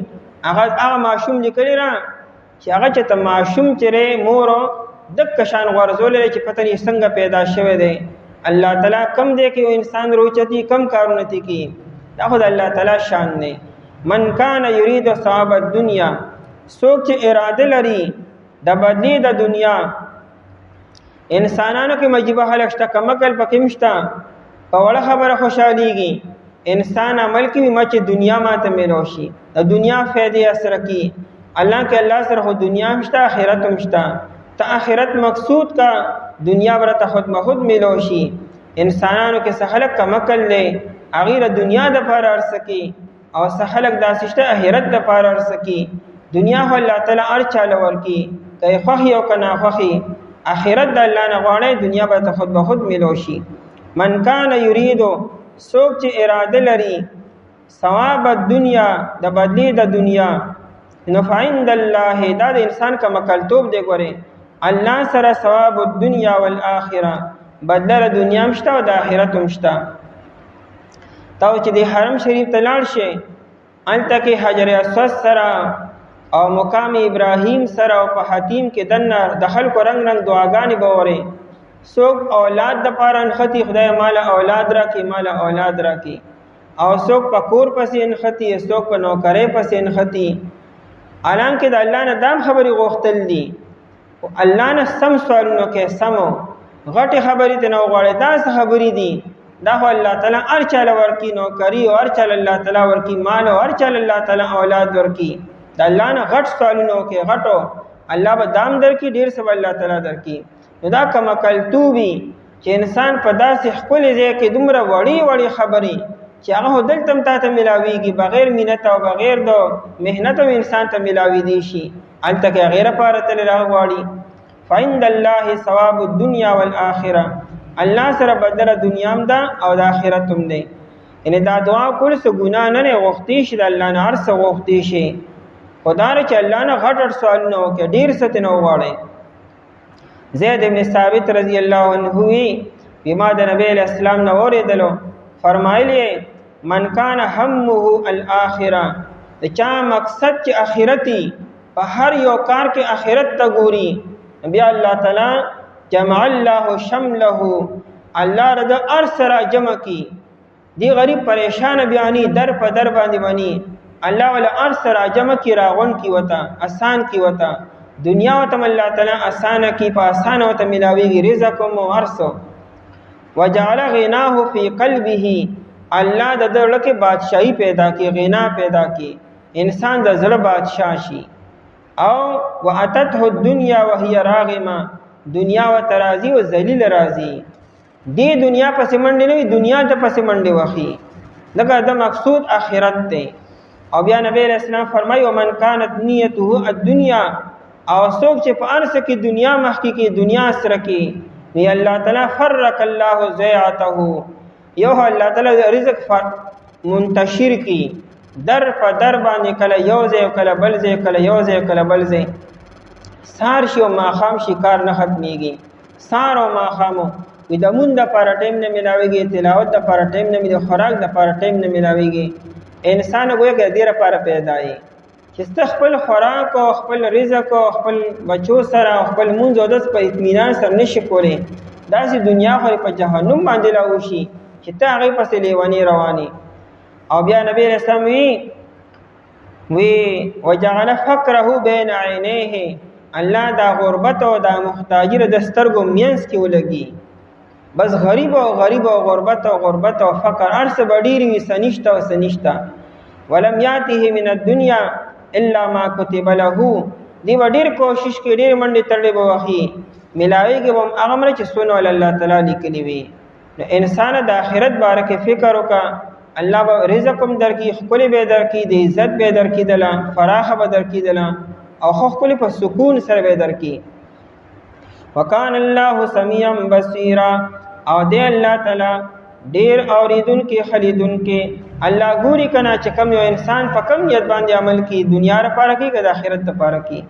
هغه ماشوم لیکلی را چې هغه چې ته ماشوم چیرې مور د کشان غرزول چې پته نه څنګه پیدا شوی دی. الله تعالی کم دی کې انسان روچتی کم کارونه کی، دا خود الله تعالی شان دی. من کان یرید ثواب الدنیا، څوک چې اراده لري د بدلی د دنیا. انسانانو کې مجبه خلک شته، کمکل پکې مشته، په وړه خبره خوشحالیږي. انسان عمل کې مچ دنیا ماته ملو شي، د دنیا فائدې اثر کی. الله کې الله سره خو دنیا مشته، آخرت مشته. ته آخرت مقصود کا، دنیا برته خود مخود ملو شي. انسانانو کې سخلق کمکل لې اغیر دنیا د پاره ارسکی، او سخلق داسشته آخرت د پاره ارسکی. دنیا هو الله تعالی ارچاله ورکی، کای خوخي او کنا خوخي. آخرت د الله نه غواړي، دنیا به خود به خود ملو شي. من کان یریدو، څوک چې اراده لري ثواب الدنیا، د بدلی د دنیا، نو فعند الله، دا د انسان کا مکلتوب دی. ګوره الله سره ثواب الدنیا والآخره، بدله دنیا مشته او د آخرت مشته. تاو چې د حرم شریف ته لاړ شي، هلته کې حجر اسود سره او مقام ابراهیم سره او په حتیم کې دنه د خلکو رنگ دعاګانې به اوري. څوک اولاد د پاره انختی، خدای مال اولاد راکړي، مال اولاد راکړي. او څوک په کور پسې انختی، څوک په نوکرۍ پسې انختی. حالانکه د الله نه دام خبرې غوښتل دي، الله نه سم سوالونه کې سمو غټي خبرې ته نه غواړي. دا څه خبرې دي؟ دا هو الله تعالی ارچاله ورکی نوکری، او ارچاله الله تعالی ورکی مال، او ارچاله الله تعالی اولاد ورکی. د الله نه غټ سوالونه کې غټو الله به دام درکې، ډیر سب الله تعالی درکې. نو دا کما کلتوبي چې انسان په داسې خپل ځای کې دومره وړي خبرې چې هغه دلته ته ملاويږي، بغیر مینت او بغیر د مهنت او انسان ته ملاوي دي شي، الته کې غیره پاره تل راغواړي. فعند الله ثواب الدنیا والآخره، الله سره بدله دنیا هم ده او د آخرت هم ده. یعنی دا دعا کول څه ګناه نه غوښتي شي، د الله نه هر څه غوښتي شي. خدای چې الله نه غټ سوالونه وکړي، ډیر څه نه وغواړي. زید بن ثابت رضی الله عنه وی بما د نبی اسلام نه اوریدلو، فرمایلی من کان همه الاخره، د چا مقصد چې اخرتی، په هر یو کار کې اخرت ته ګوري، بیا الله تعالی جمع الله شمله، الله رد ارسرا جمع کی. دی غریب پریشان بیانی در په در باندې بانی، الله ولا ارسرا جمع کی، راغون کی وتا، آسان کی وتا. دنیا وتم الله تعالی آسان کی، په آسان وته ملاویږي رزق او ارسو. وجعل غناه فی قلبه، الله د دړه کې بادشاہي پیدا کی، غنا پیدا کی، انسان د زړه بادشاہ شي. او واتته الدنيا وهي راغمه، دنیا و ترازی و ذلیل راضی. دی دنیا پس منډه نه وي، دنیا ته پس منډه وخی، لکه د مقصود آخرت دی. او بیا نبی رسول الله فرمایي ومن كانت نیته الدنيا، او څوک چې په ارسه کې دنیا مخکې کې دنیا سره کې وی الله تعالی فرق الله ضیعته، یو الله تعالی رزق منتشر کی، در په در باندې کله یو ځای کله بل ځای، کله یو ځای کله بل ځای. سار شي او ماخام شي کار نه ختميږي، سار او ماخامو وي د مونږ د پر ټیم نه ملاويږي، تلاوت د پر ټیم نه ملي، خوراک د پر ټیم نه ملاويږي. انسان وګورئ د دې لپاره پیدا دی چې خپل خوراک او خپل رزق او خپل بچو سره او خپل مونږ او د په اطمینان سره نشي کولی. داسې دنیا خو په جهنم باندې لاوشي چې ته هغه پسې لیوانی رواني. او بیا نبی رسول وی وجعل فقره بین عینیه، الله دا غربت او دا محتاجی د سترګو مینس کې ولګي. بس غریب او غربت او فقر ارس بډیر وي سنشت او سنشتا ولم یاته من الدنيا الا ما كتب له دی ډیر کوشش کوي ډیر منډه تړلې به وخی ملاویږي هم هغه مر چې سونه الله تعالی لیکلی وي نو انسان د آخرت باره کې فکر وکا الله به رزق هم درکې خپل به درکې د عزت به درکې دلا فراخ به درکې دلا او خپل په سکون سره به درکې وکان الله سميعا بصيرا او دی الله تعالی ډیر اوریدونکو خلیدونکو الله ګوري کنا چې کوم یو انسان په کوم نیت باندې عمل کوي دنیا لپاره کوي که د آخرت لپاره کوي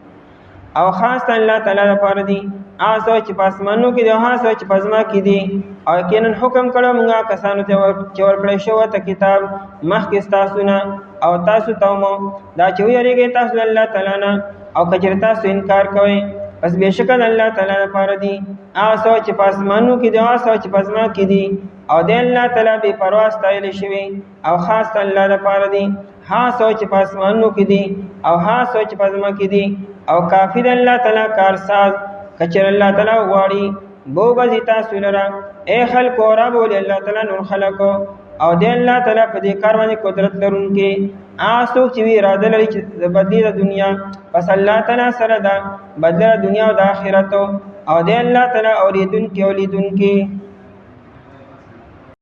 او خاص الله تعالی لپاره دي هغه چې په اسمانو کې دي هغه چې په ځما کې دي او کینن حکم کړو موږ کسانو ته چې ورکړی شو ته کتاب مخکې تاسو نه او تاسو ته مو دا چې ویریږي تاسو الله تعالی نه او کچر تاسو انکار کوئ پس بشکل الله تعالی لپاره دي هغه چې په اسمانو کې دي هغه چې په ځما کې دي او د الله تعالی به پروا ستایل شوی او خاص الله لپاره دي ها سوچ په اسمانو کې دي او ها سوچ په ځما کې دي او کافی د الله تعالی کارساز کچر الله تعالی غواړي بو بزی تاسو لرا اے خلق اور ابو الله تعالی نور خلقو او د الله تعالی په دې کار باندې قدرت لرونکي آسو چې وی اراده لري چې بدلی د دنیا پس الله تعالی سره دا بدل دنیا او د آخرت او د الله تعالی اوریدونکي